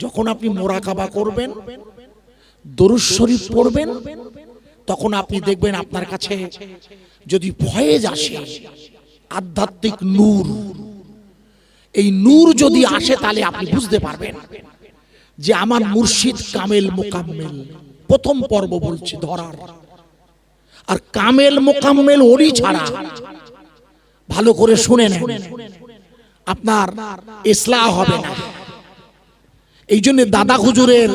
যখন আপনি মোরাকাবা করবেন, দরুদ শরীফ পড়বেন, তখন আপনি দেখবেন আপনার কাছে যদি ফয়েজ আসে, আধ্যাত্মিক নূর, এই নূর যদি আসে তাহলে আপনি বুঝতে পারবেন যে আমার মুর্শিদ কামেল মোকাম্মেল। প্রথম পর্ব বলছি ধরার। আর কামেল মোকাম্মেল ওরই ছাড়া, ভালো করে শুনে নেন, আপনার ইসলাহ হবে না। এই জন্য দাদা হুজুরের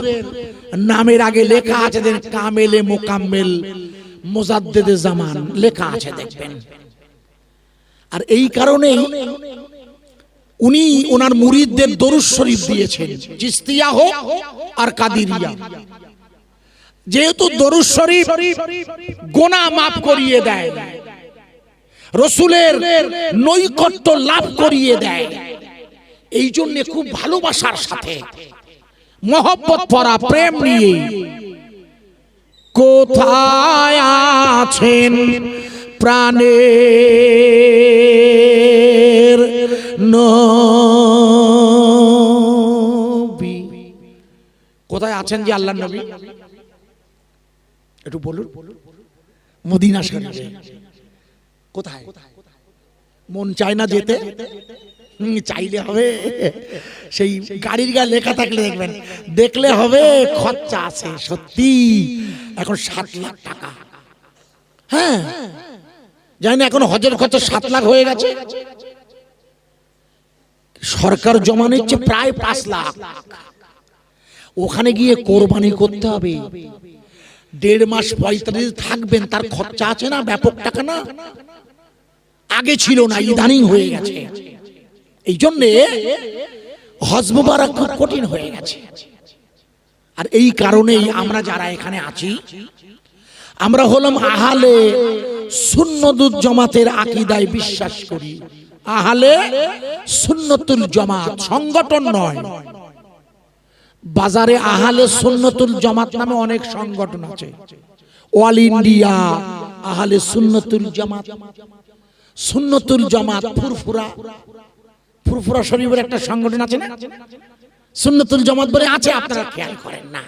নামের আগে লেখা আছে কামেলে মোকাম্মেল মুজাদ্দেদে জামান লেখা আছে, দেখবেন। আর এই কারণেই উনি ওনার মুরিদদের দরুদ শরীফ দিয়েছেন, চিশতিয়া হোক আর কাদিরিয়া। যেহেতু দরুদ শরীফ গুনাহ মাফ করিয়ে দেয়, রাসূলের নৈকট্য লাভ করিয়ে দেয়, এই জন্য খুব ভালোবাসার সাথে মহব্বত ভরা প্রেম নিয়ে কোথায় আছেন প্রাণের নবী, কোথায় আছেন যে আল্লাহর নবী, একটু বলুন। মদিনা শরীফে। কোথায়? মন চায় না যেতে? চাইলে হবে, সেই গাড়ির গায়ে লেখা থাকলে দেখবেন, দেখলে হবে খরচা আছে। সত্যি এখন 7 লাখ টাকা, হ্যাঁ জানি না, এখন হজের খরচা 7 লাখ হয়ে গেছে। সরকার জমা নিচ্ছে প্রায় 5 লাখ। ওখানে গিয়ে কোরবানি করতে হবে, 1.5 মাস 45 থাকবেন, তার খরচা আছে না, ব্যাপক টাকা না? আগে ছিল না, ইদানিং হয়ে গেছে। এই জন্যে হজ মুবারক খুব কঠিন হয়ে গেছে। আর এই কারণেই আমরা যারা এখানে আছি, আমরা হলাম আহলে সুন্নতুল জামাতের আকীদায় বিশ্বাস করি। আহলে সুন্নতুল জামাত সংগঠন নয়। বাজারে আহলে সুন্নতুল জামাত নামে অনেক সংগঠন আছে, অল ইন্ডিয়া আহলে সুন্নতুল জামাত, সুন্নতুল জামাত ফুরফুরা, ফুরফুরা শরীফের একটা সংগঠন আছে না, সুন্নতুল জামাত বলে আছে, আপনারা খেয়াল করেন না।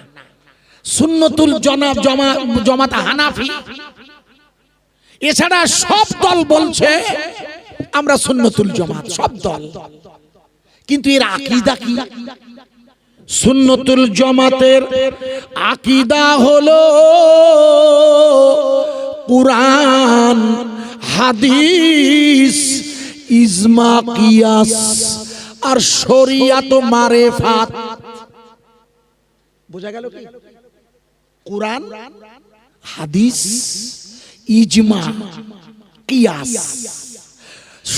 সুন্নতুল জামাত হানাফি, এছাড়া সব দল বলছে আমরা সুন্নতুল জামাত, সব দল। কিন্তু এর আকীদা কি? সুন্নতুল জামাতের আকীদা হলো কুরআন, হাদিস, ইজমা, কিয়াস আর শরিয়াত মারেফাত। বোঝা গেল কি? কুরআন, হাদিস, ইজমা, কিয়াস,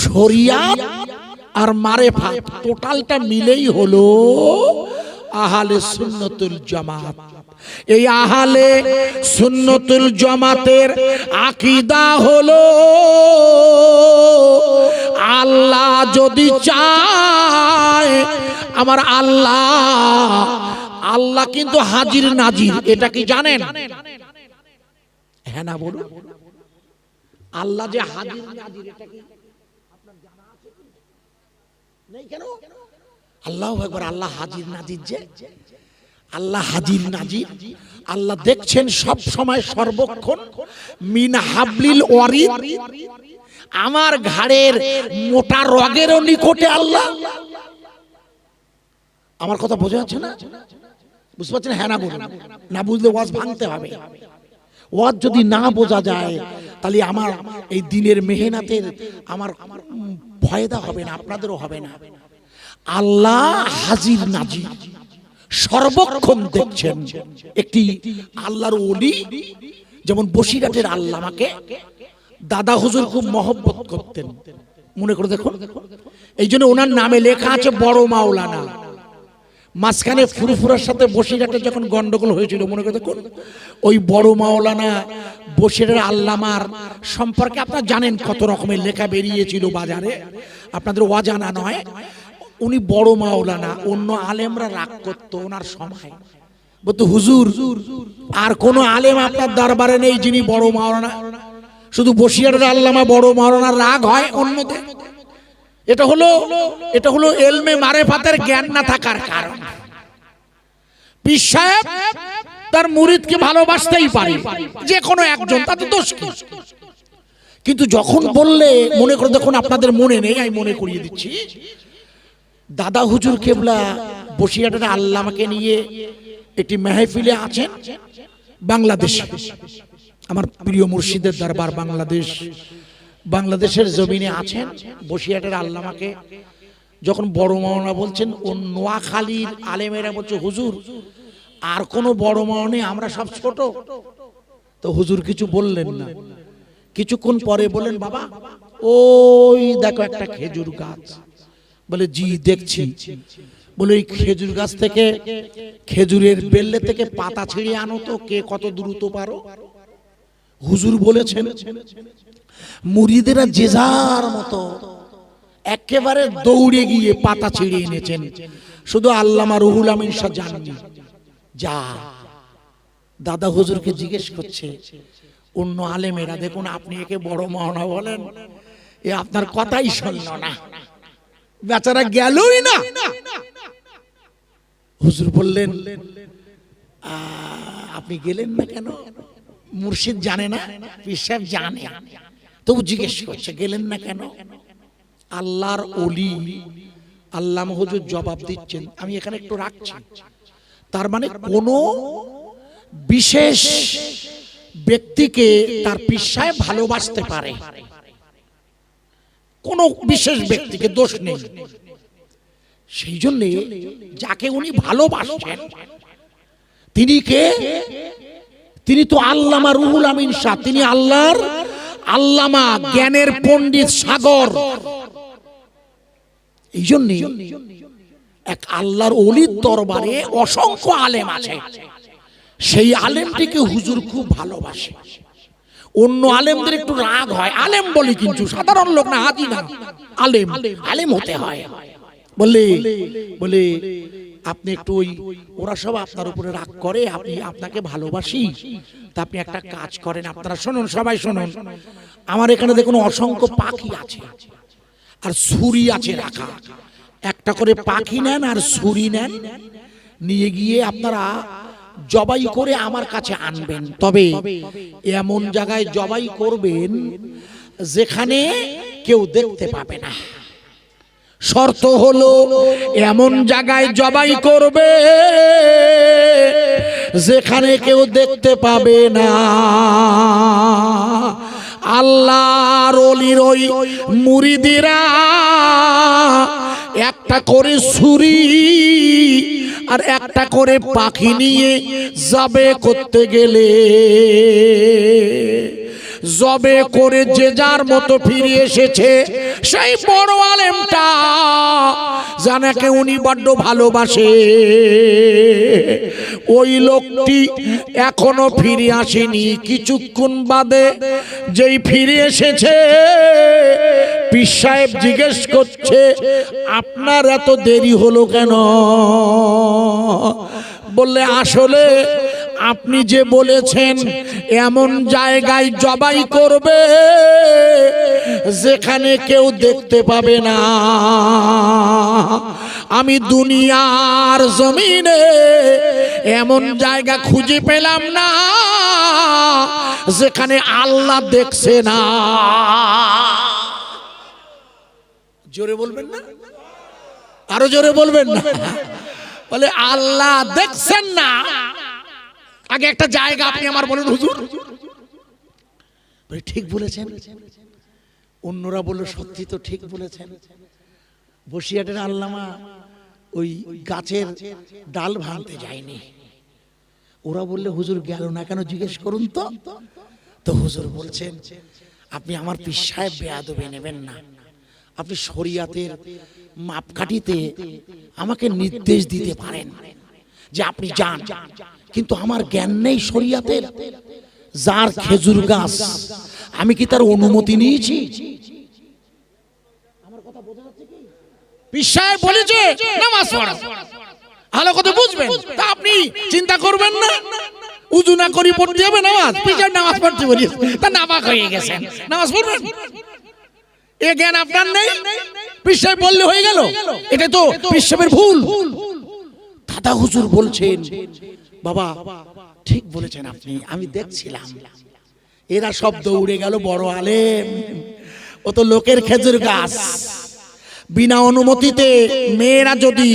শরিয়াত আর মারেফাত, টোটালটা মিলেই হলো আহলে সুন্নতুল জামাত। এই আহলে সুন্নতুল জামাতের আকীদা হলো আল্লাহ যদি চায়, আমার আল্লাহ কিন্তু হাজির নাজির। এটা কি জানেন? হ্যাঁ না বলুন। আল্লাহ যে হাজির নাজির, এটা কি আপনার জানা আছে? নেই কেন? আল্লাহু আকবার। আল্লাহ হাজির নাজির, যে আল্লাহ হাজির নাজির, আল্লাহ দেখছেন সব সময় সর্বক্ষণ। মিন হাবলিল ওয়ারিদ, আমার ঘাড়ের মোটা রগেরও নিকটে আল্লাহ। আমার কথা বোঝা যাচ্ছে না? বুঝতে পারছেন? হ্যাঁ না বলুন। না বুঝলে ওয়াজ ভাঙতে হবে। ওয়াজ যদি না বোঝা যায় তাহলে আমার এই দিনের মেহনতের আমার ফায়দা হবে না, আপনাদেরও হবে না। আল্লাহ হাজির নাজির, সর্বক্ষণ দেখছেন। একটি আল্লাহর ওলি, যেমন বসিরহাটের আল্লামাকে দাদা হুজুর খুব মহব্বত করতেন, মনে করে দেখুন। এই জন্য ওনার নামে লেখা আছে বড় মাওলানা। মাঝখানে ফুরফুরার সাথে বসিরহাটে যখন গন্ডগোল হয়েছিল, মনে করে দেখুন, ওই বড় মাওলানা বসিরহাটের আল্লামার সম্পর্কে আপনারা জানেন কত রকমের লেখা বেরিয়েছিল বাজারে, আপনাদের অজানা নয়। উনি বড় মাওলানা, অন্য আলেমরা রাগ করতো ওনার সময়, বলতো হুজুর আর কোন আলেম আপনার দরবারে নেই যিনি বড় মাওলানা, শুধু বসিরহাটের আল্লামা বড় মাওলানা। রাগ হয় অন্যদের। এটা হলো এলমে মারেফাতের জ্ঞান না থাকার কারণ। পীর সাহেব তার মুরিদকে ভালোবাসতেই পারে, যে কোনো একজন, তাতে দোষ কি? কিন্তু যখন বললে, মনে করে দেখুন আপনাদের মনে নেই, আমি মনে করিয়ে দিচ্ছি, দাদা হুজুর কেবলা বসিরহাটের আল্লামাকে নিয়ে একটি মেহফিলে আছেন বাংলাদেশে। আমার প্রিয় মুর্শিদের দরবার বাংলাদেশের জমিনে আছেন। বসিরহাটের আল্লামাকে যখন বড় মাওলানা বলছেন, ও নোয়াখালীর আলেমেরা বলছে, হুজুর আর কোনো বড় মাওলানা নেই, আমরা সব ছোট। তো হুজুর কিছু বললেন না। কিছুক্ষণ পরে বলেন, বাবা ওই দেখো একটা খেজুর গাছ। বলে জি দেখছি। বলে ওই খেজুর গাছ থেকে, খেজুরের বেল্লে থেকে পাতা ছিঁড়ে আনো তো, কে কত দ্রুত পারো। হুজুর বলেছেন, মুরিদেরা যে যার মতো একেবারে দৌড়ে গিয়ে পাতা ছিঁড়ে এনেছেন, শুধু আল্লামা রুহুল আমিন শাহ জাননি। যা দাদা হুজুরকে জিজ্ঞেস করছে অন্য আলেমেরা, দেখুন আপনি একে বড় মাওলানা বলেন, এ আপনার কথাই শুনল না, বেচারা গেলই না। হুজুর বললেন, আপনি গেলেন না কেন? মুর্শিদ জানে না, পীর সাহেব জানে, তবু জিজ্ঞেস করছে গেলেন না কেন? আল্লাহর ওলি আল্লামা হুজুর জবাব দিচ্ছেন, আমি এখানে একটু রাখছি। তার মানে কোন বিশেষ ব্যক্তিকে তার পীর সাহেব ভালোবাসতে পারে, কোন বিশেষ ব্যক্তিকে দোষ নেই। সেই জন্য যাকে উনি ভালোবাসেন তিনি কে? তিনি তো আল্লামা রুহুল আমিন শাহ, তিনি আল্লাহর আল্লামা, জ্ঞানের পণ্ডিত সাগর। এই জন্য এক আল্লাহর ওলির দরবারে অসংখ্য আলেম আছে, সেই আলেমটিকে হুজুর খুব ভালোবাসে। অন্য আলেমদের একটু রাগ হয়, আলেম বলি কিন্তু সাধারণ লোক না, হাজি না, আলেম আলেম হতে হয়। বলে আপনি একটু ওই, ওরা সব আপনার উপরে রাগ করে, আপনি আপনাকে ভালোবাসি, তা আপনি একটা কাজ করেন, আপনারা শুনুন, সবাই শুনুন, আমার এখানে দেখুন অসংখ্য পাখি আছে আর ছুরি আছে রাখা, একটা করে পাখি নেন আর ছুরি নেন, নিয়ে গিয়ে আপনারা জবাই করে আমার কাছে আনবেন। তবে এমন জায়গায় জবাই করবেন যেখানে কেউ দেখতে পাবে না। শর্ত হলো এমন জায়গায় জবাই করবে যেখানে কেউ দেখতে পাবে না। আল্লাহর ওলির ওই মুরিদিরা একটা করে ছুরি আর একটা করে পাখি নিয়ে যাবে করতে গেলে, জবে করে যে যার মতো ফিরে এসেছে সেই বড় আলেমটা, জানাকে উনি বড্ড ভালোবাসে, ওই লোকটি এখনো ফিরে আসেনি। কিছুক্ষণ বাদে যেই ফিরে এসেছে, পীর সাহেব জিজ্ঞেস করছে, আপনার এত দেরি হলো কেন? বললে, আসলে আপনি যে বলেছেন এমন জায়গায় জবাই করবে যেখানে কেউ দেখতে পাবে না, আমি দুনিয়ার জমিনে এমন জায়গা খুঁজে পেলাম না যেখানে আল্লাহ দেখছে না। জোরে বলবেন না? আরো জোরে বলবেন না? বলে আল্লাহ দেখছেন না। আগে একটা জায়গা আপনি আমার বলেন হুজুর। ঠিক বলেছেন। অন্যরা বলল, সত্যি তো ঠিক বলেছেন। বসিরহাটের আল্লামা ওই গাছের ডাল ভাঙতে যায়নি। ওরা বললে, হুজুর গেল না কেন জিজ্ঞেস করুন তো। তো হুজুর বলছেন, আপনি আমার পীর সাহেব বেয়াদবি নেবেন না, আপনি শরিয়াতের মাপকাঠিতে আমাকে নির্দেশ দিতে পারেন যে আপনি যান, কিন্তু আমার জ্ঞান নেই শরিয়াতের। যার খেজুর গাছ, আমি কি তার অনুমতি নিয়েছি? পীর সাহেব বলেছে নামাজ পড়ো, ভালো কথা বুঝবেন, তা আপনি চিন্তা করবেন না, উযু না করি পড়তে হবে নামাজ। পীর সাহেব নামাজ পড়তে বলেছে, তা নাপাক হয়ে গেছেন, নামাজ পড়বেন। এ জ্ঞান আপনার নেই, পীর সাহেব বললে হয়ে গেল। এটা তো পীর সাহেবের ভুল। দাদা হুজুর বলছেন, বাবা ঠিক বলেছেন আপনি, আমি দেখছিলাম। এরা সব দৌড়ে গেল বড় আলেম, ও তো লোকের খেজুর গাছ। বিনা অনুমতিতে মেয়েরা যদি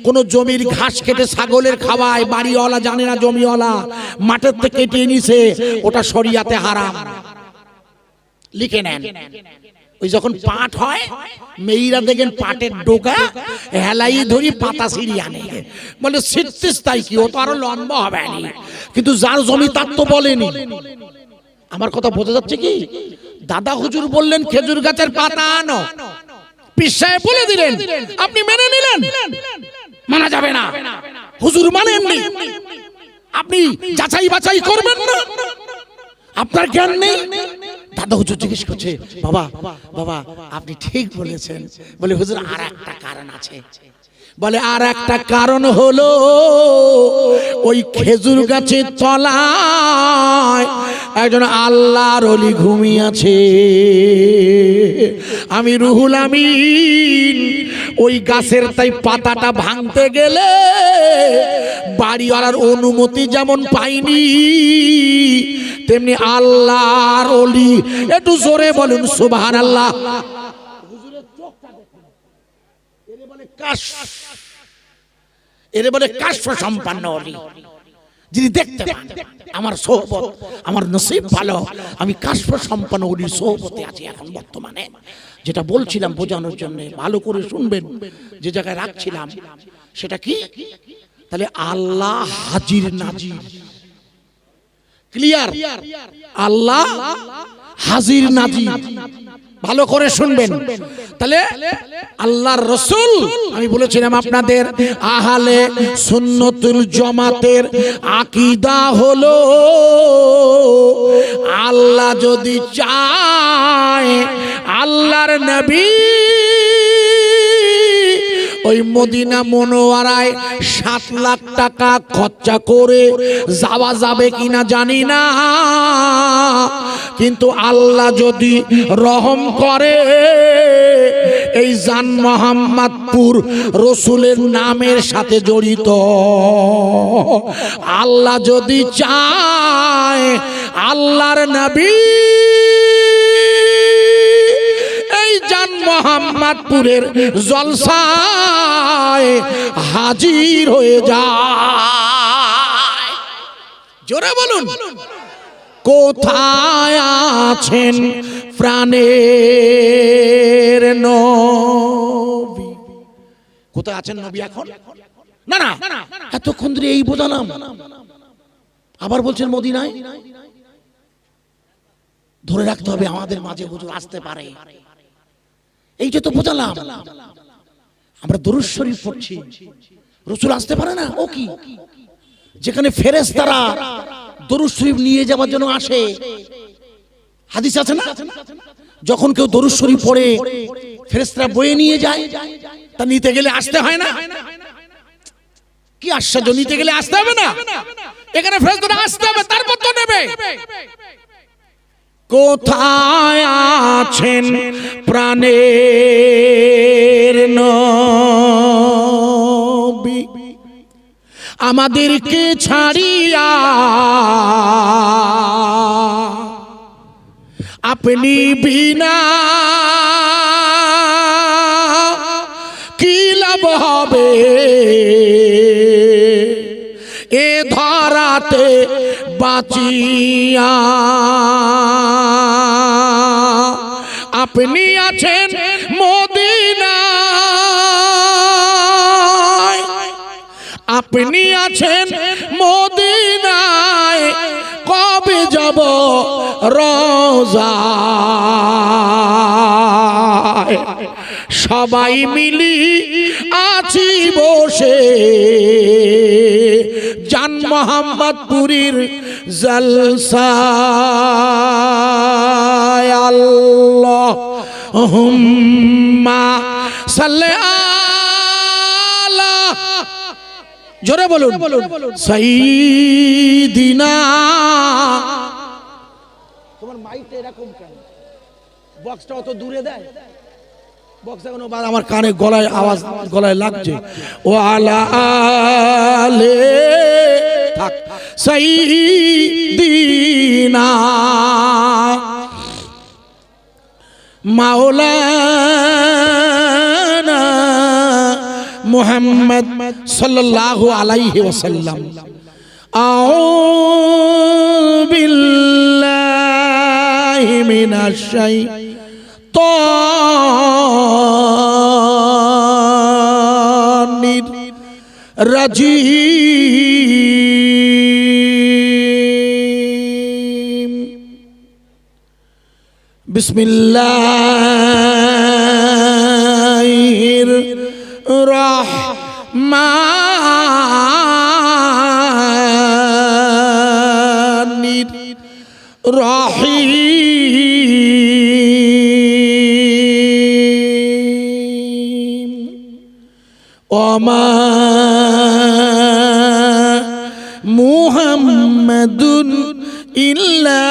কোনো জমির ঘাস কেটে ছাগলের খাওয়ায়, বাড়িওয়ালা জানে না জমিওয়ালা মাঠের থেকে কেটে নিছে, ওটা শরিয়াতে হারাম, লিখে নেন। ওই যখন পাট হয়, মেয়েরা দেখেন পাটের ডোকা হেলাই ধরি পাতা ছিঁড়ি আনে, বলে ছিটতিস তাই কি, ও তো আরো লম্বা হবে না। কিন্তু যার জমি তার তো বলেনি। আমার কথা বোঝা যাচ্ছে কি? দাদা হুজুর বললেন খেজুর গাছের পাতা আনো, পীর সাহেব বলে দিলেন, আপনি মেনে নিলেন, মানা যাবে না। হুজুর মানেননি, আপনি যাচাই বাছাই করবেন না, আপনার জ্ঞান নেই। দাদা হুজুর জিজ্ঞেস করছে, বাবা বাবা আপনি ঠিক বলেছেন। বলে হুজুর আর একটা কারণ আছে। বলে আর একটা কারণ হলো, ওই খেজুর গাছের তলায় একজন আল্লাহর ওলি ঘুমিয়ে আছে। আমি রুহুল আমিন ওই গাছের তাই পাতাটা ভাঙতে গেলে বাড়িওয়ালার অনুমতি যেমন পাইনি, তেমনি আল্লাহর ওলি, একটু জোরে বলুন সুবহানাল্লাহ। এরে বলে কাশফ সম্পন্ন ওলি, যিনি দেখতে পান। আমার সোহবত, আমার নসিব ভালো, আমি কাশফ সম্পন্ন ওলির সোহবতে আছি এখন বর্তমানে। যেটা বলছিলাম বোঝানোর জন্য, ভালো করে শুনবেন, যে জায়গায় রাখছিলাম সেটা কি? তাহলে আল্লাহ হাজির নাজির, ক্লিয়ার? আল্লাহ হাজির নাজির, ভালো করে শুনবেন। তাহলে আল্লাহর রাসূল, আমি বলেছিলাম আপনাদের, আহলে সুন্নতুল জামাতের আকীদা হলো, আল্লাহ যদি চায়, আল্লাহর নবী ওই মদিনা মনোয়ারায় 7 লাখ টাকা খরচা করে যাওয়া যাবে কিনা জানি না, কিন্তু আল্লাহ যদি রহম করে, এই জান মোহাম্মদপুর রসুলের নামের সাথে জড়িত। আল্লাহ যদি চায়, আল্লাহর নবী এই জান মোহাম্মদপুরের জলসায় হাজির হয়ে যায়। জোরে বলুন, কোথায় আছেন প্রাণের নবী? কোথায় আছেন নবী এখন? না না, এতক্ষণ ধরে এই বোঝালাম, আবার বলছেন মদিনায়। ধরে রাখতে হবে আমাদের মাঝে হুজুর আসতে পারে, এইটা তো বোঝালাম। আমরা দরুদ শরীফ পড়ছি, রাসূল আসতে পারে না? ও কি, যেখানে ফেরেশতারা দরুদ শরীফ নিয়ে যাওয়ার জন্য আসে, হাদিস আছে না? যখন কেউ দরুদ শরীফ পড়ে ফেরেশতারা বয়ে নিয়ে যায়, তা নিতে গেলে আসতে হয় না? কি আশ্চর্য, নিতে গেলে আসতে হবে না? এখানে ফেরেশতারা আসতে হবে, তারপর তো নেবে। কোথায় আছেন প্রাণের নবী, আমাদেরকে ছাড়িয়া আপনি বিনা কি লাভ হবে, এ ধরাতে বাঁচিয়া আপনি আছেন মদিনায়, আপনি আছেন মদিনায়, কবে যাব রোজায়, সবাই মিলি আছি বসে জান মোহাম্মদপুরীর জলসায়। আল্লাহুম্মা সাল্লি আলা, জোরে বলুন, সাইয়্যিদিনা। তোমার মাইকটা এরকম কেন? বক্সটা অত দূরে দেয়, বক্স এখনো আমার কানে গলায় আওয়াজ গলায় লাগছে। ও আলা আলে থাক সাইয়্যিদিনা মাওলানা মুহাম্মদ সাল্লাল্লাহু আলাইহি ওয়াসাল্লাম। আউযু বিল্লাহি মিনাশ শাইতানির রাজিম। বিসমিল্লাহির রহমানির রহিম। ওমা মুহাম্মাদুন ইল্লা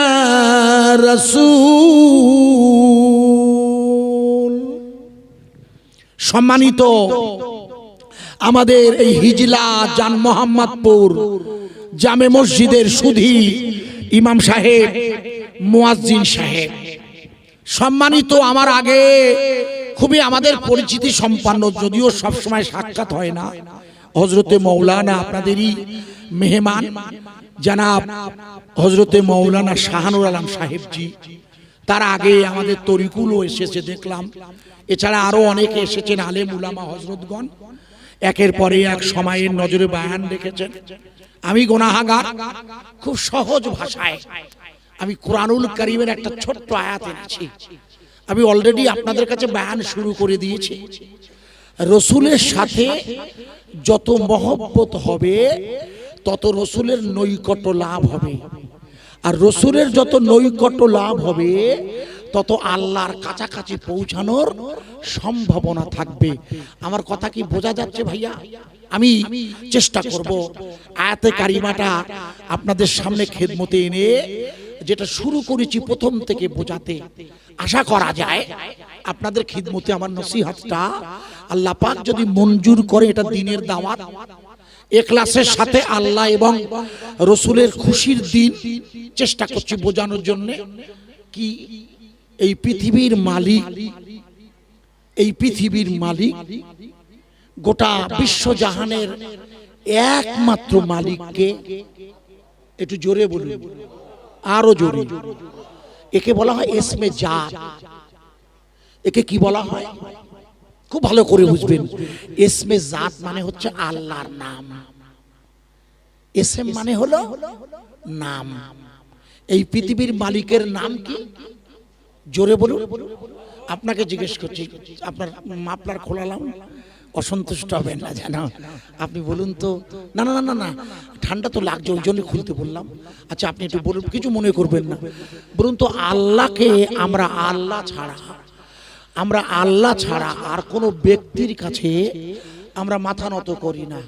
রাসূল। সম্মানিত আমাদের এই হিজলা জান মোহাম্মদপুর জামে মসজিদের সুধী ইমাম সাহেব, মুয়াজ্জিন সাহেব, সম্মানিত আমার আগে খুবই আমাদের পরিচিতি সম্পন্ন, যদিও সবসময় সাক্ষাৎ হয় না, হযরতে মৌলানা আপনাদেরই মেহমান জনাব হযরতে মৌলানা শাহানুর আলম সাহেবজি। তার আগে আমাদের তরিকুলও এসেছে দেখলাম, এছাড়া আরো অনেকে এসেছেন, আলেম উলামা হযরতগণ একের পরে এক সময়ের নজরে বয়ান রেখেছেন। আমি গুনাহগার, খুব সহজ ভাষায় আমি কোরআনুল কারীমের একটা ছোট্ট আয়াত এনেছি। আমি অলরেডি আপনাদের কাছে বয়ান শুরু করে দিয়েছি। রসুলের সাথে যত মহব্বত হবে তত রসুলের নৈকট্য লাভ হবে, আর রসুলের যত নৈকট্য লাভ হবে তত আল্লাহর কাছাকাছি পৌঁছানোর সম্ভাবনা থাকবে। আমার কথা কি বোঝা যাচ্ছে ভাইয়া? আমি চেষ্টা করব আয়াতে কারিমাটা আপনাদের সামনে খেদমতে এনে যেটা শুরু করেছি প্রথম থেকে বোঝাতে। আশা করা যায় আপনাদের খিদমতে আমার নসিহতটা আল্লাহ পাক যদি মঞ্জুর করে এটা দিনের দাওয়াত, ইখলাসের সাথে আল্লাহ এবং রসুলের খুশির দিন চেষ্টা করছি বোঝানোর জন্য। কি এই পৃথিবীর মালিক গোটা বিশ্বজাহানের একমাত্র মালিককে, একটু জোরে বলুন, আরো জোরে। একে বলা হয় ইসমে জাত। একে কি বলা হয় খুব ভালো করে বুঝবেন। ইসমে জাত মানে হচ্ছে আল্লাহর নাম, ইসম মানে হলো নাম। এই পৃথিবীর মালিকের নাম কি? জোরে বলুন। আপনাকে জিজ্ঞেস করছি, আপনার মাফলার খোলালাম, অসন্তুষ্ট হবেন না জানো, আপনি বলুন তো। না না না না, ঠান্ডা তো লাগছে ওই জন্য খুলতে বললাম। আচ্ছা আপনি একটু বলুন, কিছু মনে করবেন না, বলুন তো আল্লাহকে আমরা আল্লাহ ছাড়া আর কোনো ব্যক্তির কাছে আমরা মাথা নত করি না,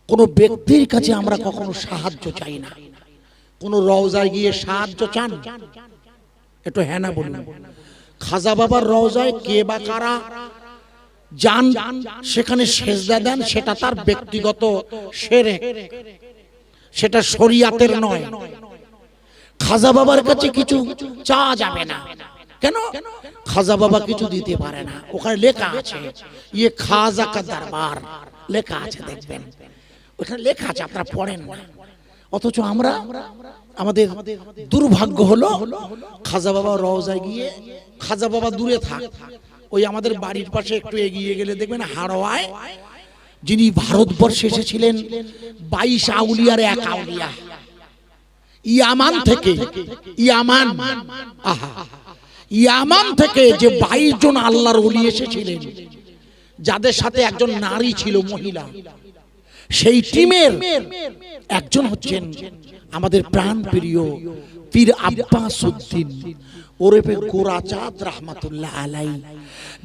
কোনো ব্যক্তির কাছে আমরা কখনো সাহায্য চাই না। কোনো রওজায় গিয়ে সাহায্য চান? একটু হ্যাঁ না বলুন। খাজা বাবার রওজায় কে বা কারা যান, সেখানে সেজদা দেন, সেটা তার ব্যক্তিগত শিরক, সেটা শরীয়তের নয়। খাজা বাবার কাছে কিছু চাওয়া যাবে না। কেন? খাজা বাবা কিছু দিতে পারে না। ওখানে লেখা আছে ইয়ে খাজা কা দরবার, লেখা আছে, দেখবেন ওখানে লেখা আছে, আপনারা পড়েন না। অথচ আমরা, আমাদের দুর্ভাগ্য হলো খাজা বাবা রওজায় গিয়ে, খাজা বাবা দূরে থাক, ওই আমাদের বাড়ির পাশে একটু এগিয়ে গেলে দেখবেন হাড়োয়ায়, যিনি ভারতবর্ষে এসেছিলেন 22 আউলিয়ার এক আউলিয়া, ইয়ামান থেকে, ইয়ামান থেকে যে 22 জন আল্লাহর ওলি এসেছিলেন, যাদের সাথে একজন নারী ছিল, মহিলা, সেই টিমের একজন হচ্ছেন আমাদের প্রাণ প্রিয় পীর আব্বাস উদ্দিন ওরফে গোরাচাঁদ রাহমাতুল্লাহ আলাইহি,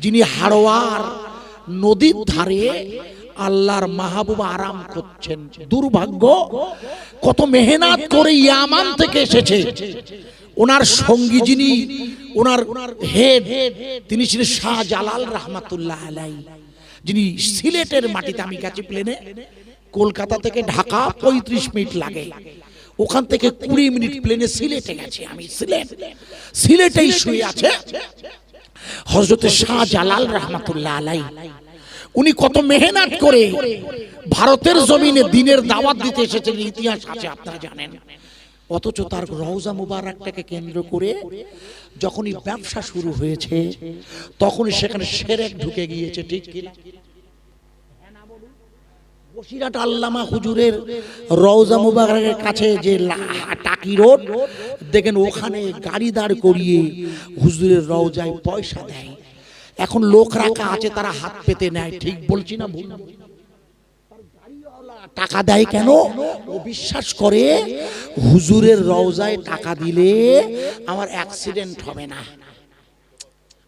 যিনি হাড়োয়ার নদীর ধারে আল্লাহর মাহবুব আরাম করছেন। দুর্ভাগ্য, কত মেহনত করে ইয়ামান থেকে এসেছে। ওনার সঙ্গী যিনি, ওনার হেড, তিনি ছিলেন শাহজালাল রহমাতুল্লাহ আলাইহি, যিনি সিলেটের মাটিতে, আমি গেছি প্লেনে, কলকাতা থেকে ঢাকা 35 মিনিট লাগে, ওখান থেকে 20 মিনিট প্লেনে সিলেটে গেছি আমি। সিলেটেই শুয়ে আছে হযরতে শাহজালাল রহমাতুল্লাহ আলাইহি। উনি কত মেহনত করে ভারতের জমিনে দ্বীনের দাওয়াত দিতে এসেছেন, ইতিহাস আছে আপনারা জানেন। অথচ তার রওজা মুবারকটাকে কেন্দ্র করে যখনই ব্যবসা শুরু হয়েছে, তখনই সেখানে শিরক ঢুকে গিয়েছে। ঠিক কি না? বসিরহাট আল্লামা হুজুরের রওজা মুবারকের কাছে যে টাকি রোড দেখেন, ওখানে গাড়ি দাঁড় করিয়ে হুজুরের রওজায় পয়সা দেয়। এখন লোক রাখা আছে, তারা হাত পেতে নেয়। ঠিক বলছি না ভুল? টাকা দেয় কেন? ও বিশ্বাস করে হুজুরের রওজায় টাকা দিলে আমার অ্যাক্সিডেন্ট হবে না।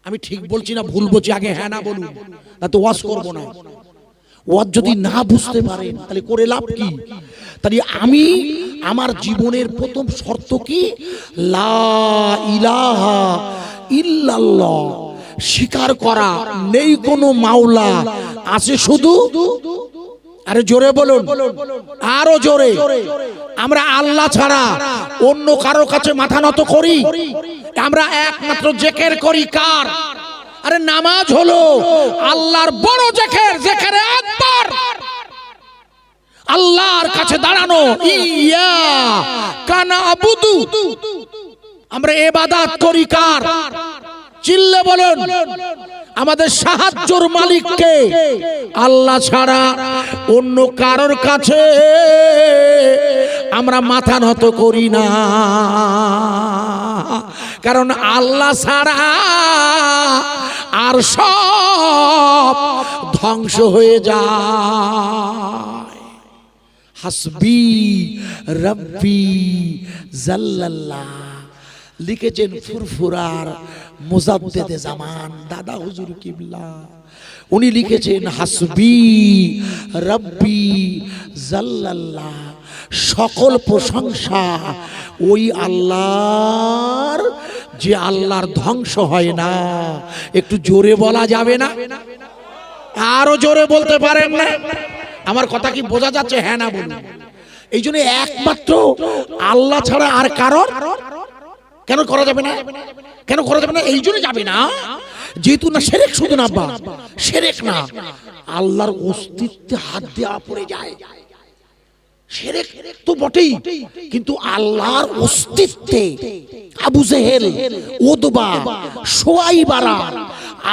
আমি ঠিক বলছি না ভুল বলছি? আগে হ্যাঁ না বলুন, না তো ওয়াজ করবো না। ওয়াজ যদি না বুঝতে পারেন তাহলে করে লাভ কি? তাহলে আমি আমার জীবনের প্রথম শর্ত কি? লা ইলাহা ইল্লাল্লাহ, স্বীকার করা নেই কোনো মাওলা, আছে শুধু। আরে জোরে বলুন, আরো জোরে। আমরা আল্লাহ ছাড়া অন্য কারো কাছে মাথা নত করি? আমরা একমাত্র জিকির করি কার? আরে নামাজ হলো আল্লাহর বড় জিকির, জিকিরে আকবার। আল্লাহর কাছে দাঁড়ানো, ইয়া কানা আবুদু, আমরা ইবাদত করি কার? চিল্লে বলেন। আমাদের সাহায্যের মালিককে, আল্লাহ ছাড়া অন্য কারোর কাছে আমরা মাথা নত করি না, কারণ আল্লাহ ছাড়া আর সব ধ্বংস হয়ে যায়। হাসবি রব্বি জাল্লাল্লাহ লিখেছেন ফুরফুরার মুজাদ্দেদে জামান দাদা হুজুর কিবলা। উনি লিখেছেন হাসবি রব্বি জাল্লাল্লাহ, সকল প্রশংসা ওই আল্লাহর যে আল্লাহর ধ্বংস হয় না। একটু জোরে বলা যাবে না? আরো জোরে বলতে পারেন না? আমার কথা কি বোঝা যাচ্ছে? হ্যাঁ না বলুন। এই জন্য একমাত্র আল্লাহ ছাড়া আর কারণ কেন করা যাবে না? কেন করা যাবে না? এই জন্য যাবে না যেহেতু না শিরক, শুধু না বা শিরক না, আল্লাহর অস্তিত্বে হাত দেওয়া পড়ে যায়। শিরক তো বটেই, কিন্তু আল্লাহর অস্তিত্বে আবু জেহেল, উতবা, শুয়াইবারা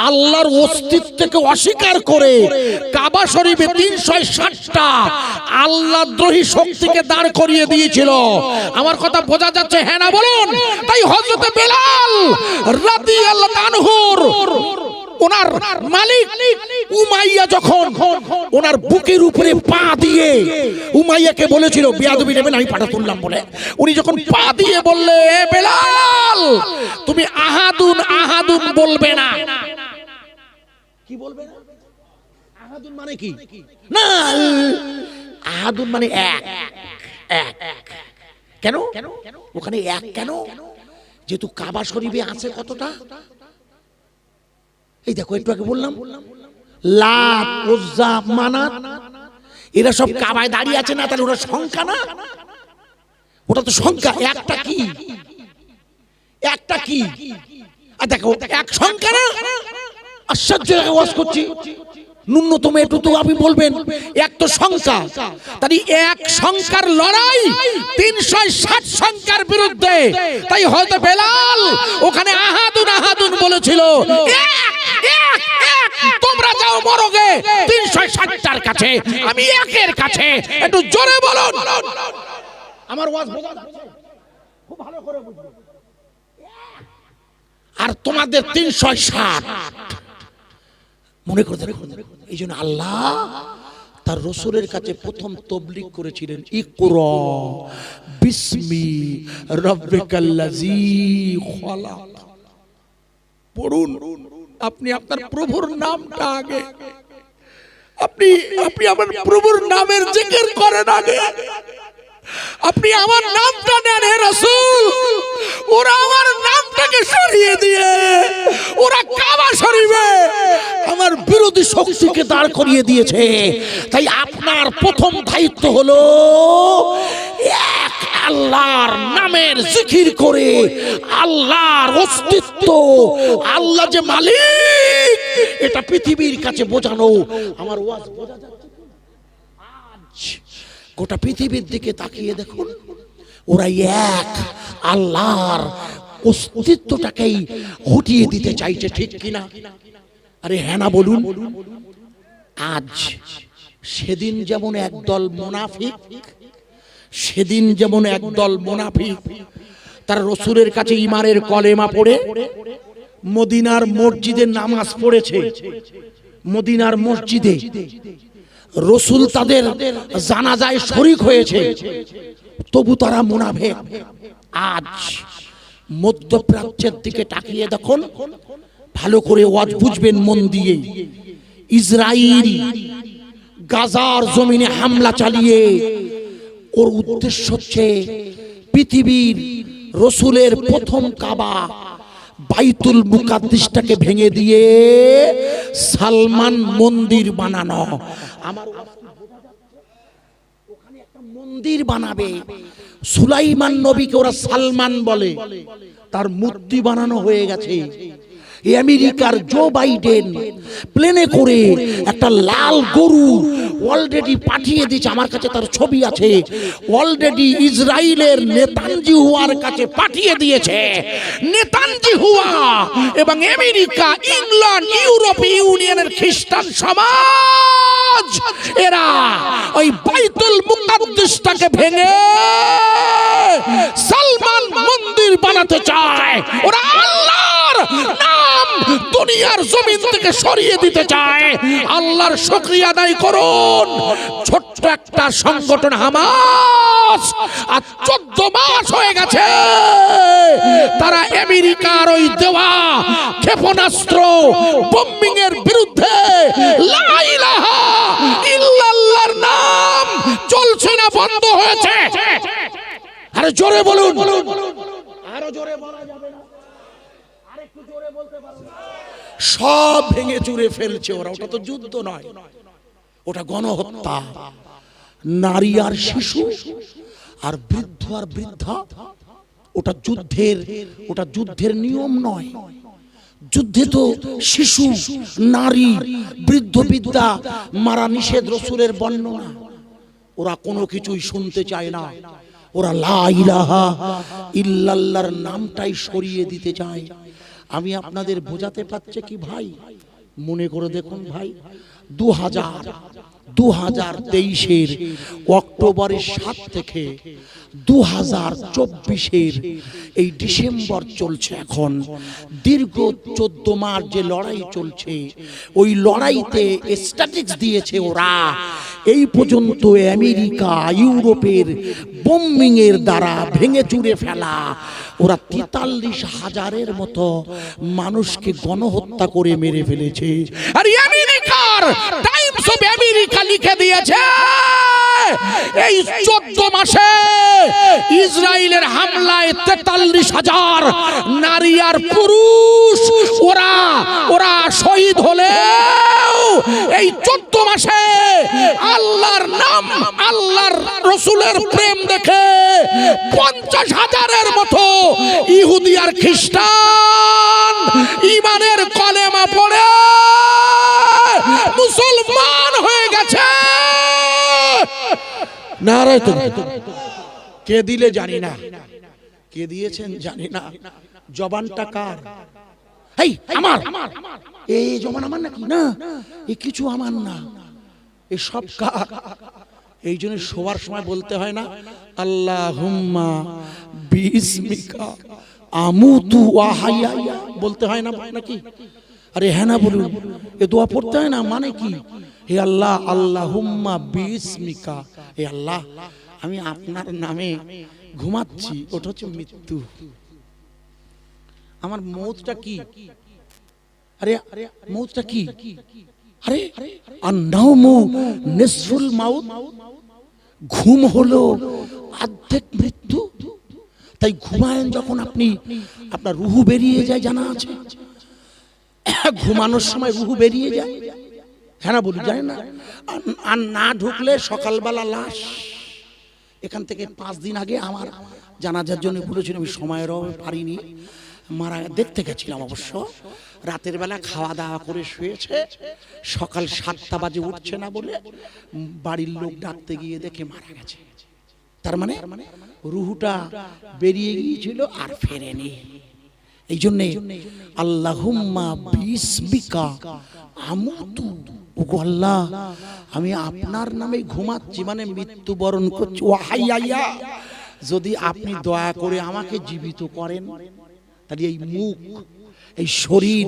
আল্লাহর অস্তিত্বকে অস্বীকার করে কাবা শরীফে 360টা আল্লাহদ্রোহী শক্তিকে দাঁড় করিয়ে দিয়েছিল। আমার কথা বোঝা যাচ্ছে? হ্যাঁ না বলুন। তাই হযরত বেলাল রাদিয়াল্লাহু আনহুর ওনার মালিক উমাইয়া যখন ওনার বুকের উপরে পা দিয়ে উমাইয়াকে বলেছিল, বিয়াদবি নেবেন, আমি পাটা তুললাম বলে, উনি যখন পা দিয়ে বললে, বেলাল তুমি আহাদুন আহাদুন বলবে না। কি বলবে না? আহাদুন মানে কি? না, আহাদুন মানে এক। এক কেন? ওখানে এক কেন? যেহেতু কাবা শরীফে আছে কতটা? এই দেখো, একটু আগে বললাম লাত, উজ্জা, মানাত, এরা সব কাবায় দাঁড়িয়ে আছে না? তাহলে ওরা সংখ্যা না? ওটা তো সংখ্যা। একটা কি? একটা কি? আর দেখো এক সংখ্যা না? আশ্চর্য আওয়াজ করছি। ন্যূনতম একটু তো আপনি বলবেন এক তো সংখ্যা, তাই এক সংখ্যার লড়াই 360 সংখ্যার বিরুদ্ধে। তাই হয়তো বেলাল ওখানে আহাদুন আহাদুন বলেছিল, তোমরা যাও মরগে 360টার কাছে, আমি একের কাছে। একটু জোরে বলুন। আমার ওয়াজ বোঝা যাচ্ছে? খুব ভালো করে বুঝুন। আর তোমাদের 360 মনে করে দেখুন। এই জন্য আল্লাহ তার রাসূলের কাছে প্রথম তাবলীগ করেছিলেন, ইকরা বিসমি রাব্বিকাল্লাযী খলাক। পড়ুন, আপনি আপনার প্রভুর নামটা আগে আপনি আপনি আমার প্রভুর নামের জিকির করেন আগে, আপনি আমার নামটা নেন হে রাসূল। ওরা আমার নামটাকে সরিয়ে দিয়ে ওরা কাবা শরীফে আমার বিরোধী শক্তিকে দাঁড় করিয়ে দিয়েছে। তাই আপনার প্রথম দায়িত্ব হলো এক আল্লাহর নামের জিকির করে আল্লাহর অস্তিত্ব, আল্লাহ যে মালিক এটা পৃথিবীর কাছে বোঝানো। আমার ওয়াজ বোঝা যাচ্ছে? আজ গোটা পৃথিবীর দিকে তাকিয়ে দেখুন, ওরা এক আল্লাহর অস্তিত্বটাকেই হটিয়ে দিতে চাইছে, ঠিক কিনা? আরে হ্যাঁ না বলুন। আজ সেদিন যেমন একদল মুনাফিক, সেদিন যেমন একদল মুনাফিক তারা রাসূলের কাছে ঈমানের কলেমা পড়ে মদিনার মসজিদে নামাজ পড়েছে, মদিনার মসজিদে রাসূল তাদের জানাজায় শরীক হয়েছে, তবু তারা মুনাফিক। আজ মধ্যপ্রাচ্যের দিকে তাকিয়ে দেখুন, ভালো করে ওয়াজ বুঝবেন মন দিয়ে। ইসরাইল গাজার জমিনে হামলা চালিয়ে ওর উদ্দেশ্য হচ্ছে পৃথিবীর রাসূলের প্রথম কাবা বাইতুল মুকাদ্দিসটাকে ভেঙে দিয়ে সালমান মন্দির বানানো। আমার ওখানে একটা মন্দির বানাবে, সুলাইমান নবীকে ওরা সালমান বলে, তার মূর্তি বানানো হয়ে গেছে। আমেরিকার জো বাইডেন প্লেনে করে একটা লাল গরু অলরেডি পাঠিয়ে দিয়েছে, আমার কাছে তার ছবি আছে, অলরেডি ইসরায়েলের নেতানজিহুয়ার কাছে পাঠিয়ে দিয়েছে। নেতানজিহুয়া এবং আমেরিকা, ইংল্যান্ড, ইউরোপীয় ইউনিয়নের খ্রিস্টান সমাজ এরা ওই বাইতুল মুকাদ্দিসটাকে ভেঙে সালমান মন্দির বানাতে চায়। ওরা আল্লাহর নাম দুনিয়ার জমিন থেকে সরিয়ে দিতে চায়। আল্লাহর শুকরিয়া আদায় করুন, ছোট্ট একটা সংগঠন হামাস আর 14 মাস হয়ে গেছে তারা আমেরিকার ওই দেওয়া ক্ষেপণাস্ত্র বোম্বিং এর বিরুদ্ধে লা ইলাহা ইল্লাল্লাহর নাম চলছে না, বন্ধ হয়েছে। আরে জোরে বলুন, আরো জোরে বলা যাবে না? আরেকটু জোরে বলতে পারো? সব ভেঙে চুরে ফেলছে ওরা। ওটা তো যুদ্ধ নয়, ওটা গণহত্যা। নারী আর শিশু আর বৃদ্ধ আর বৃদ্ধা, ওটা যুদ্ধের নিয়ম নয়। যুদ্ধে তো শিশু, নারী, বৃদ্ধ বৃদ্ধা মারা নিষেধ, রাসূলের বর্ণনা। ওরা কোনো কিছুই শুনতে চায় না। ওরা লা ইলাহা ইল্লাল্লাহর নামটাই সরিয়ে দিতে চায়। আমি আপনাদের বোঝাতে পারছি কি ভাই? মনে করে দেখুন ভাই, 2023-এর অক্টোবরের 7 থেকে 2024-এর এই ডিসেম্বর চলছে। এখন দীর্ঘ 14 মাস যে লড়াই চলছে, ওই লড়াইতে স্ট্যাটিস্টিক্স দিয়েছে ওরা এই পর্যন্ত আমেরিকা, ইউরোপের বোম্বিং এর দ্বারা ভেঙে চুরে ফেলা ওরা 43,000-এর মতো মানুষকে গণহত্যা করে মেরে ফেলেছে। আর আমেরিকার টাইমস অফ আমেরিকা লিখে দিয়েছে এই 14 মাসে ইসরায়েলের হামলায় 43,000 নারী আর পুরুষ ওরা শহীদ হলেও এই 14 মাসে আল্লাহর নাম, আল্লাহর রাসূলের প্রেম দেখে 50,000-এর মতো ইহুদি আর খ্রিস্টান ঈমানের কলেমা পড়ে মুসলমান হয়ে গেছে। নারায়ে তাকবীর। কে দিলে জানি না, কে দিয়েছেন জানি না। জবানটা কার? এই আমার, এই জবান আমার নাকি? না, এই কিছু আমার না, এই সব কার? এই জন্য শোয়ার সময় বলতে হয় না আল্লাহুম্মা বিসমিকা আমুতু ওয়া হাইয়া, বলতে হয় না নাকি? আরে হ্যাঁ না বলুন, এ দোয়া পড়তে হয় না। মানে কি? হে আল্লাহ, আল্লাহুম্মা বিসমিকা, হে আল্লাহ আমি আপনার নামে ঘুমাচ্ছি, ওটা হচ্ছে মৃত্যু। আমার মৌতটা কি? আরে মৌতটা কি? আরে আন্নাউমু নিসফুল মাউত, ঘুম হলো অর্ধেক মৃত্যু। তাই ঘুমায়েন যখন আপনি, আপনার রুহু বেরিয়ে যায়, জানা আছে ঘুমানোর সময় রুহু বেরিয়ে যায়, হ্যাঁ না বলি, জানেন না? আর না ঢুকলে সকালবেলা লাশ। এখান থেকে 5 দিন আগে আমার জানাজার জন্য বলেছিল, আমি সময়ের অভাবে পারিনি, মারা দেখতে গেছিলাম অবশ্য। রাতের বেলা খাওয়া দাওয়া করে শুয়েছে, সকাল 7টা বাজে উঠছে না বলে বাড়ির লোক ডাকতে গিয়ে দেখে মারা গেছে। তার মানে রুহুটা বেরিয়ে গিয়েছিল আর ফেরেনি। এই জন্য আল্লাহুম্মা বিসমিকা আমুতু, ওগো আল্লাহ আমি আপনার নামে ঘুমাচ্ছি, মানে মৃত্যুবরণ করছি। ওয়াহাইয়া, যদি আপনি দয়া করে আমাকে জীবিত করেন, তাহলে এই মুখ, এই শরীর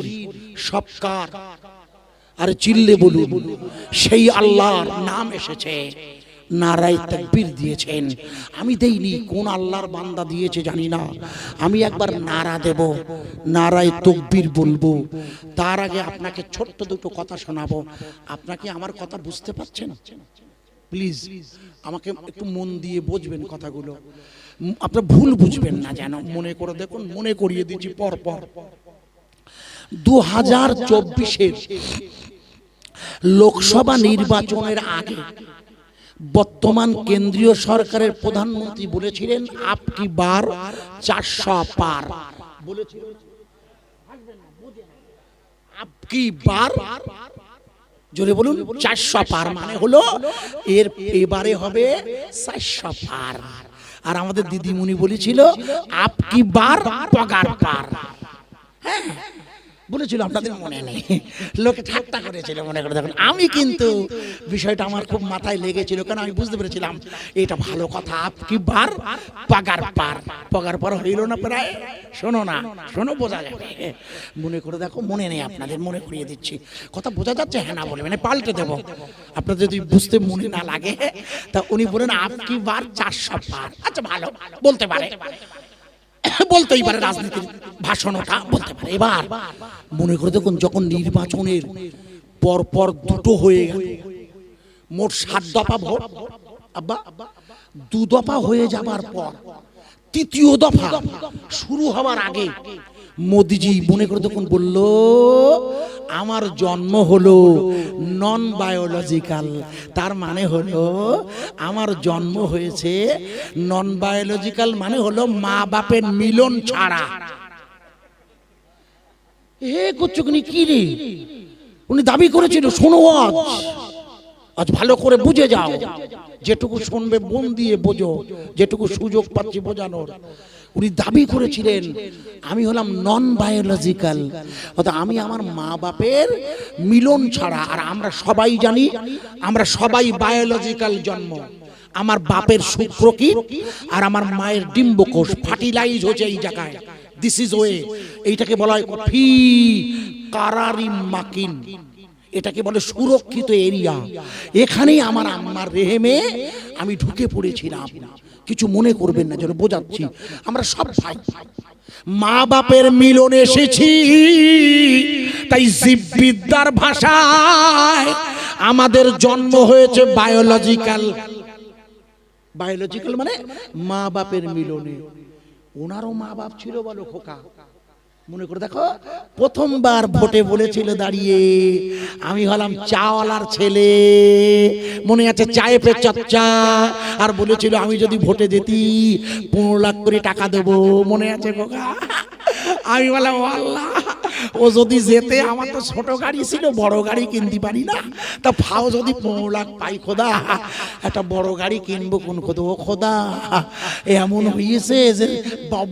সব কার? আর চিল্লে বলুন, সেই আল্লাহর নাম এসেছে। নারায়ে তাকবীর দিয়েছেন, আমি দেইনি, কোন আল্লাহর বান্দা দিয়েছে জানি না। আমি একবার নারা দেব, নারায়ে তাকবীর বলবো। তার আগে আপনাকে ছোট্ট দুটো কথা শোনাবো। আপনাকে আমার কথা বুঝতে পারছেন? প্লিজ আমাকে একটু মন দিয়ে বুঝবেন কথাগুলো, আপনার ভুল বুঝবেন না যেন। মনে করে দেখুন, মনে করিয়ে দিচ্ছি পর পর। 2024-এর লোকসভা নির্বাচনের আগে বর্তমান কেন্দ্রীয় সরকারের প্রধানমন্ত্রী বলেছিলেন আপকি বার 400 পার বলেছিলেন। আপকি বার, জোরে বলুন, 400 পার, মানে হলো এবারে হবে 400 পার। আর আমাদের দিদিমণি বলেছিল আপকি বার পগার পার। হ্যাঁ বলেছিল, আপনাদের মনে নেই, লোকে ঠাট্টা করেছিল, মনে করে দেখুন। আমি কিন্তু বিষয়টা আমার খুব মাথায় লেগেছিল, কারণ আমি বুঝতে পেরেছিলাম এটা ভালো কথা। আপকি বার পাগার পার, পগার পার হইল না প্রায়। শোনো না, শোনো, বোঝা যাবে, মনে করে দেখো। মনে নেই আপনাদের, মনে করিয়ে দিচ্ছি। কথা বোঝা যাচ্ছে? হ্যাঁ না বলে মানে পাল্টে দেবো। আপনাদের যদি বুঝতে মনে না লাগে, তা উনি বলেন আপকি বার 400 পার। আচ্ছা ভালো, বলতে পারে, বলতেই পারে, রাজনীতির ভাষণটা বলতে পারে। এবার মনে করে দেখুন, যখন নির্বাচনের পর পর দুটো হয়ে গেল, মোট 7 দফা ভোট, আব্বা 2 দফা হয়ে যাবার পর 3য় দফা শুরু হওয়ার আগে মোদিজি মনে করে দেখুন বলল, আমার জন্ম হলো নন বায়োলজিক্যাল। তার মানে হলো আমার জন্ম হয়েছে নন বায়োলজিক্যাল, মানে হলো মা বাপের মিলন ছাড়া। হে কুচুকনি কি রে, উনি দাবি করেছিল। শোনো, আজ ভালো করে বুঝে যাও, যেটুকু শুনবে মন দিয়ে বোঝো, যেটুকু সুযোগ পাচ্ছি বোঝানোর। উনি দাবি করেছিলেন আমি হলাম নন বায়োলজিক্যাল, অর্থাৎ আমি আমার মা বাপের মিলন ছাড়া। আর আমরা সবাই জানি, আমরা সবাই বায়োলজিক্যাল জন্ম। আমার বাপের শুক্রকীট আর আমার মায়ের ডিম্বকোষ ফার্টিলাইজ হচ্ছে এই জায়গায়। দিস ইজ ওয়ে, এইটাকে বলা হয় ফি কারারি মাকিন, এটাকে বলে সুরক্ষিত এরিয়া। এখানেই আমার আম্মার রেহেমে আমি ঢুকে পড়েছিলাম। কিছু মনে করবেন না, যেন বোঝাচ্ছি। আমরা সব ভাই, মা বাপের মিলনে এসেছি। তাই জীববিদ্যার ভাষায় আমাদের জন্ম হয়েছে বায়োলজিক্যাল। বায়োলজিক্যাল মানে মা বাপের মিলনে। ওনারও মা বাপ ছিল, বলো খোকা। মনে করে দেখো, প্রথমবার ভোটে বলেছিল দাঁড়িয়ে আমি হলাম চাওয়ালার ছেলে। মনে আছে, চায়ে পে চচ্চা। আর বলেছিল আমি যদি ভোটে যেতি 15 লাখ করে টাকা দেবো। মনে আছে খোকা? আমি বললাম আল্লাহ, ও যদি যেতে, আমার তো ছোট গাড়ি ছিল, বড় গাড়ি কিনতে পারি না, তা ফাও যদি 15 লাখ পাই খোদা, একটা বড় গাড়ি কিনবো কোন খোদা। ও খোদা, এমন হয়েছে যে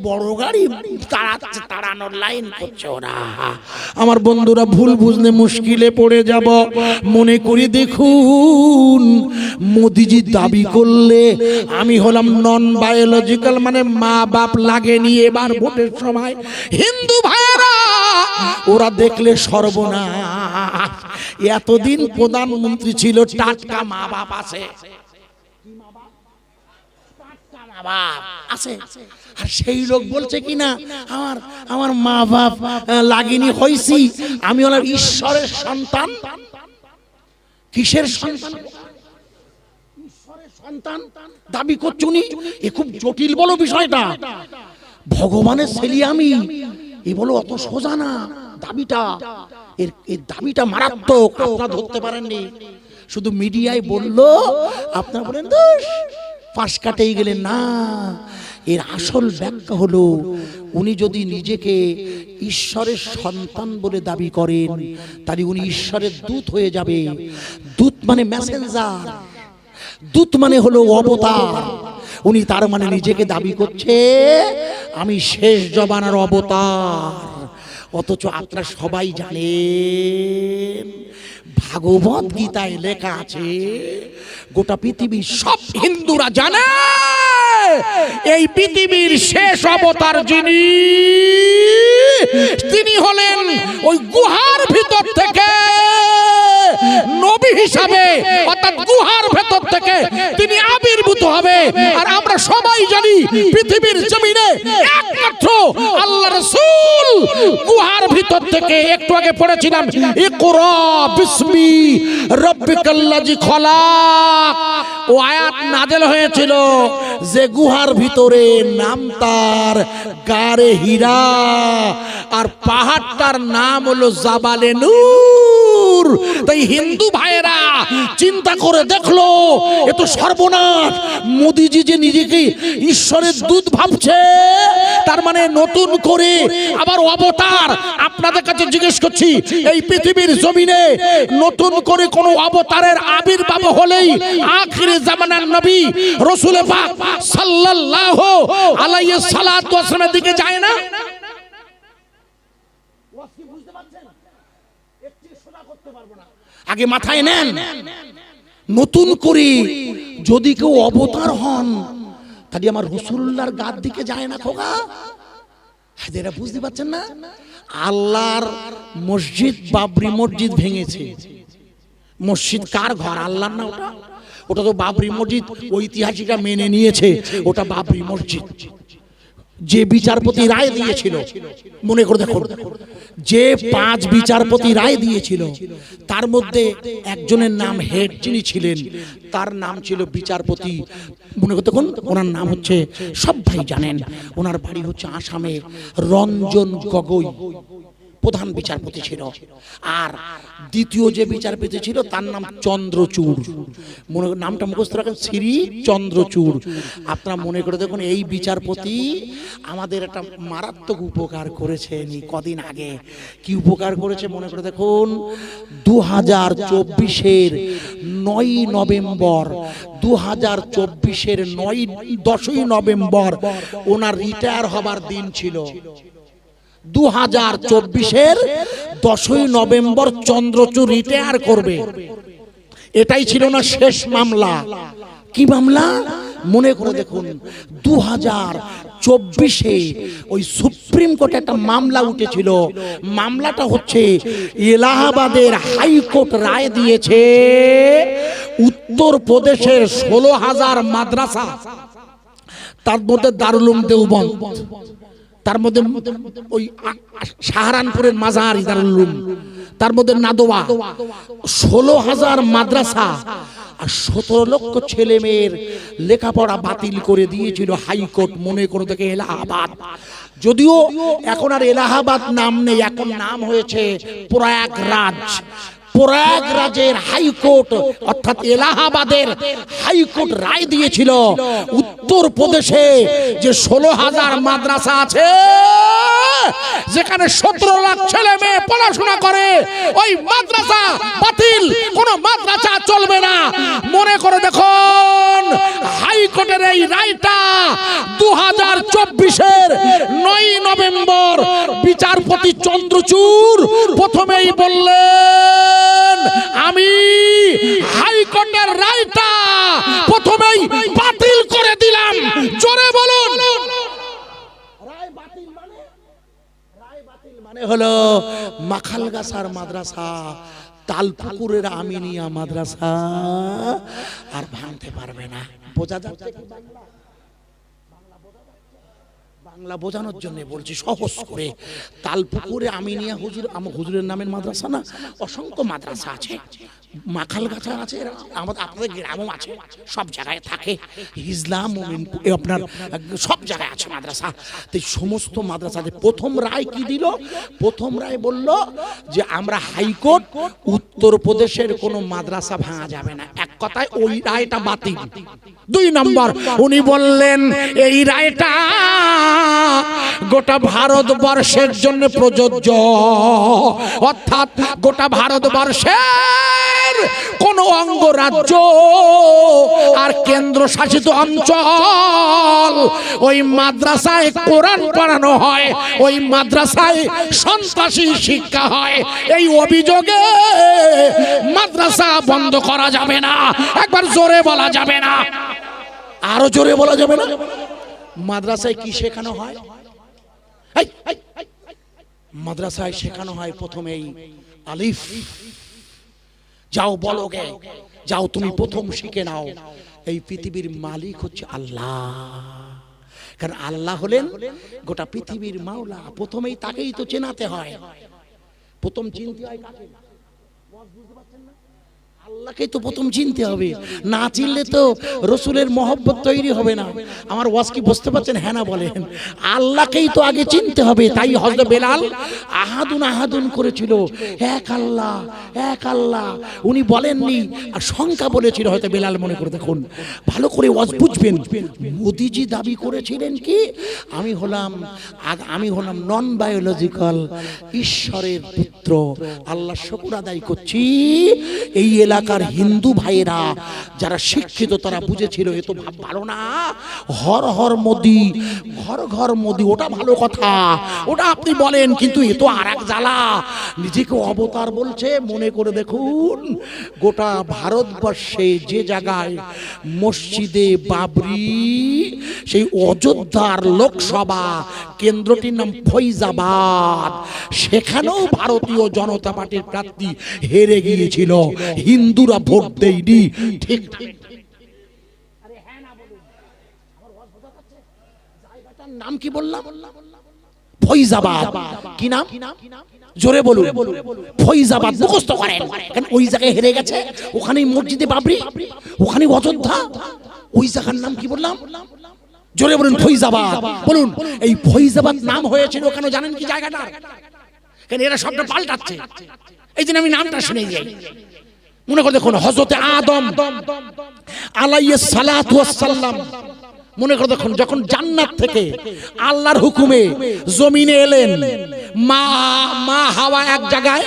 বড় গাড়ি তাড়ানোর লাইন করছে ওরা। আমার বন্ধুরা, ভুল বুঝলে মুশকিলে পড়ে যাব। মনে করে দেখুন, মোদিজি দাবি করলে আমি হলাম নন বায়োলজিক্যাল, মানে মা বাপ লাগেনি। এবার ভোটের সময় হিন্দু ভাইরা ওরা দেখলে সর্বনাশ। এতদিন প্রধানমন্ত্রী ছিল, টাটকা মা বাপ আছে, আছে। আর সেই লোক বলছে কিনা আমার মা বাপ লাগেনি, হইছি আমি হলাম ঈশ্বরের সন্তান। কিসের সন্তান? ঈশ্বরের সন্তান দাবি করছে উনি। এ খুব জটিল বলো বিষয়টা। ভগবানের ছেলে আমি, এ বলো অত সোজা না দাবিটা। এর দাবিটা মারাত্মক, আপনারা ধরতে পারেননি। শুধু মিডিয়ায় বললো, আপনারা বলেন দোষ, পাশ কাটেই গেলেন না। এর আসল ব্যাখ্যা হলো, উনি যদি নিজেকে ঈশ্বরের সন্তান বলে দাবি করেন, তাহলে উনি ঈশ্বরের দূত হয়ে যাবে। দূত মানে মেসেঞ্জার, দূত মানে হলো অবতার। উনি তার মানে নিজেকে দাবি করছে আমি শেষ জমানার অবতার। অথচ আপনারা সবাই জানেন ভাগবত গীতায় লেখা আছে, গোটা পৃথিবীর সব হিন্দুরা জানে এই পৃথিবীর শেষ অবতার যিনি, তিনি হলেন ওই গুহার ভিতর থেকে নবী হিসাবে, অর্থাৎ গুহার ভেতর থেকে তিনি আবির্ভূত হবে। আর আমরা সবাই জানি পৃথিবীর জমিনে একমাত্র আল্লাহ রাসূল গুহার ভিতর থেকে, একটু আগে পড়েছিলাম ইকরা বিসমি রাব্বিকাল্লাযী খলাক, ও আয়াত নাযিল হয়েছিল যে গুহার ভিতরে নাম তার গারে হীরা, আর পাহাড়টার নাম হলো জাবালে নূর। তাই হিন্দু ভাইয়েরা চিন্তা করে দেখলো, এ তো সর্বনাশ। মোদিজি যে নিজেকে ঈশ্বরের দূত ভাবছে, তার মানে নতুন করে আবার অবতার। আপনাদের কাছে জিজ্ঞেস করছি, এই পৃথিবীর জমিনে নতুন করে কোন অবতারের আবির্ভাব হলেই আখিরে জামানার নবী রাসূল পাক সাল্লাল্লাহু আলাইহি সাল্লাতু ওয়াস সালামের দিকে যায় না? বুঝতে পারছেন? একটু শোনা করতে পারবো না। আগে মাথায় নেন, নতুন করে যদি কেউ অবতার হন, তাহলে আমার রাসূলুল্লাহর গাদ দিকে যায় না খোকা? এরা বুঝতে পারছেন না? আল্লাহর মসজিদ, বাবরি মসজিদ ভেঙেছে। মসজিদ কার ঘর? আল্লাহর না? ওটা ওটা তো বাবরি মসজিদ ঐতিহাসিকরা মেনে নিয়েছে, ওটা বাবরি মসজিদ। যে বিচারপতি রায় দিয়েছিল, মনে করে দেখো, যে 5 বিচারপতি রায় দিয়েছিল, তার মধ্যে একজনের নাম হেড যিনি ছিলেন, তার নাম ছিল বিচারপতি, মনে করতে কোন, ওনার নাম হচ্ছে, সব ভাই জানেন, ওনার বাড়ি হচ্ছে আসামে, রঞ্জন গগৈ প্রধান বিচারপতি ছিল। আর দ্বিতীয় যে বিচারপতি ছিল তার নাম চন্দ্রচূড়, মনে নামটা মুখস্থ রাখেন, শ্রী চন্দ্রচূড়। আপনারা মনে করে দেখুন, এই বিচারপতি আমাদের একটা মারাত্মক উপকার করেছেন কদিন আগে। কি উপকার করেছে মনে করে দেখুন, 2024-এর 9 নভেম্বর, 2024-এর 10ই নভেম্বর ওনার রিটায়ার হবার দিন ছিল। 2024-এর 10ই নভেম্বর চন্দ্রচূড় রিটায়ার করবে। এটাই ছিল না শেষ মামলা। কি মামলা মনে করে দেখুন, 2024-এ ওই সুপ্রিম কোর্টে একটা মামলা উঠেছিল। মামলাটা হচ্ছে, এলাহাবাদের হাইকোর্ট রায় দিয়েছে উত্তর প্রদেশের 16,000 মাদ্রাসা, তার মধ্যে দারুল উলুম দেওবন্দ, তার মধ্যে ওই সাহারানপুরের মাজার দারুল উলুম, তার মধ্যে নাদোয়া, 16,000 মাদ্রাসা আর 17 লক্ষ ছেলে মেয়ের লেখাপড়া বাতিল করে দিয়েছিল হাইকোর্ট। মনে করে দেখে এলাহাবাদ, যদিও এখন আর এলাহাবাদ নাম নেই, এখন নাম হয়েছে প্রয়াগরাজ। প্রয়াগরাজের হাইকোর্ট অর্থাৎ এলাহাবাদের হাইকোর্ট রায় দিয়েছিল উত্তর প্রদেশে যে 16,000 মাদ্রাসা আছে, যেখানে 17 লাখ ছেলে মেয়ে পড়াশোনা করে, ওই মাদ্রাসা বাতিল, কোন মাদ্রাসা চলবে না। মনে করে দেখুন, হাইকোর্টের এই রায়টা 2024-এর 9 নভেম্বর বিচারপতি চন্দ্রচূড় প্রথমেই বললেন, আমি হাইকোর্টের রায়টা প্রথমেই বাতিল করে দিলাম। জোরে বলুন। রায় বাতিল মানে, রায় বাতিল মানে হলো মাখালগাছার মাদ্রাসা, তালপুকুরের আমিনিয়া মাদ্রাসা আর ভাঙতে পারবে না। বোঝা যাচ্ছে কি? বাংলা বাংলা বোঝানোর জন্য বলছি সহজ করে। তালপুকুরে আমিনিয়া হুজুর, আমার হুজুরের নামের মাদ্রাসা না, অসংখ্য মাদ্রাসা আছে, মাখালগাছা আছে, আমাদের আপনাদের গ্রামও আছে, সব জায়গায় থাকে। ইসলাম আপনার সব জায়গায় আছে মাদ্রাসা। তো সমস্ত মাদ্রাসাতে প্রথম রায় কি দিল? প্রথম রায় বলল যে আমরা হাইকোর্ট, উত্তরপ্রদেশের কোনো মাদ্রাসা ভাঙা যাবে না। এক কথায় ওই রায়টা বাতিল। 2 নম্বর উনি বললেন এই রায়টা গোটা ভারতবর্ষের জন্য প্রযোজ্য, অর্থাৎ গোটা ভারতবর্ষের কোন অঙ্গরাজ্য আর কেন্দ্র শাসিত অঞ্চল ওই মাদ্রাসায় কোরআন পড়ানো হয়, ওই মাদ্রাসায় সন্ত্রাসী শিক্ষা হয়, এই অভিযোগে মাদ্রাসা বন্ধ করা যাবে না। একবার জোরে বলা যাবে না, আরো জোরে বলা যাবে না। মাদ্রাসায় কি শেখানো হয়? মাদ্রাসায় শেখানো হয় প্রথমেই আলিফ। যাও বলো গে, যাও তুমি প্রথম শিখে নাও এই পৃথিবীর মালিক হচ্ছে আল্লাহ। কারণ আল্লাহ হলেন গোটা পৃথিবীর মাওলা। প্রথমেই তাকেই তো চেনাতে হয়, প্রথম চিনতে হয় কাকে? আল্লাহকে তো প্রথম চিনতে হবে, না চিনলে তো রসুলের মহব্বত তৈরি হবে না। আমার ওয়াজ কি বুঝতে পারছেন? হ্যাঁ না বলেন। আল্লাহকেই তো আগে চিনতে হবে। তাই হযরত বেলাল আহাদুন আহাদুন করেছিল, এক আল্লাহ এক আল্লাহ। উনি বলেননি, আর সংখ্যা বলেছিল হয়তো বেলাল। মনে করে দেখুন, ভালো করে ওয়াজ বুঝবেন। মোদিজি দাবি করেছিলেন কি আমি হলাম নন বায়োলজিক্যাল ঈশ্বরের পুত্র। আল্লাহ শুকর আদায় করছি, এই এলাকার হিন্দু ভাইয়েরা যারা শিক্ষিত তারা বুঝেছিল এ তো ভালো না। হর হর মোদি, ঘর ঘর মোদি, ওটা ভালো কথা, ওটা আপনি বলেন, কিন্তু এ তো আর এক জ্বালা। নিজেকে অবতার বলছে। মনে করে দেখুন, গোটা ভারতবর্ষে যে জায়গায় মসজিদে বাবরি, সেই অযোধ্যার লোকসভা কেন্দ্রটির নাম ফৈজাবাদ, সেখানেও ভারতীয় জনতা পার্টির প্রার্থী হেরে গিয়েছিল, হিন্দুরা ভোট দেয়নি। ঠিক জায়গাটার নাম কি বললাম? ফৈজাবাদ। কি নাম? জোরে বলুন। ফৈজাবাদ মুখস্থ করেন, কারণ ওই জায়গায় হেরে গেছে। ওখানেই মসজিদে বাবরি, ওখানে অযোধ্যা। ওই জায়গার নাম কি বললাম? জোরে বলুন। ফৈজাবাদ। বলুন, এই ফৈজাবাদ নাম হয়েছিল কেন জানেন কি জায়গাটা? কেন এরা সবটা পাল্টাচ্ছে, এই জন্য আমি নামটা শুনে যাই। মনে করে দেখুন, হযরতে আদম আলাইহিস সালাতু ওয়াস সালাম, মনে করে দেখুন, যখন জান্নাত থেকে আল্লাহর হুকুমে জমিনে এলেন, মা হাওয়া এক জায়গায়,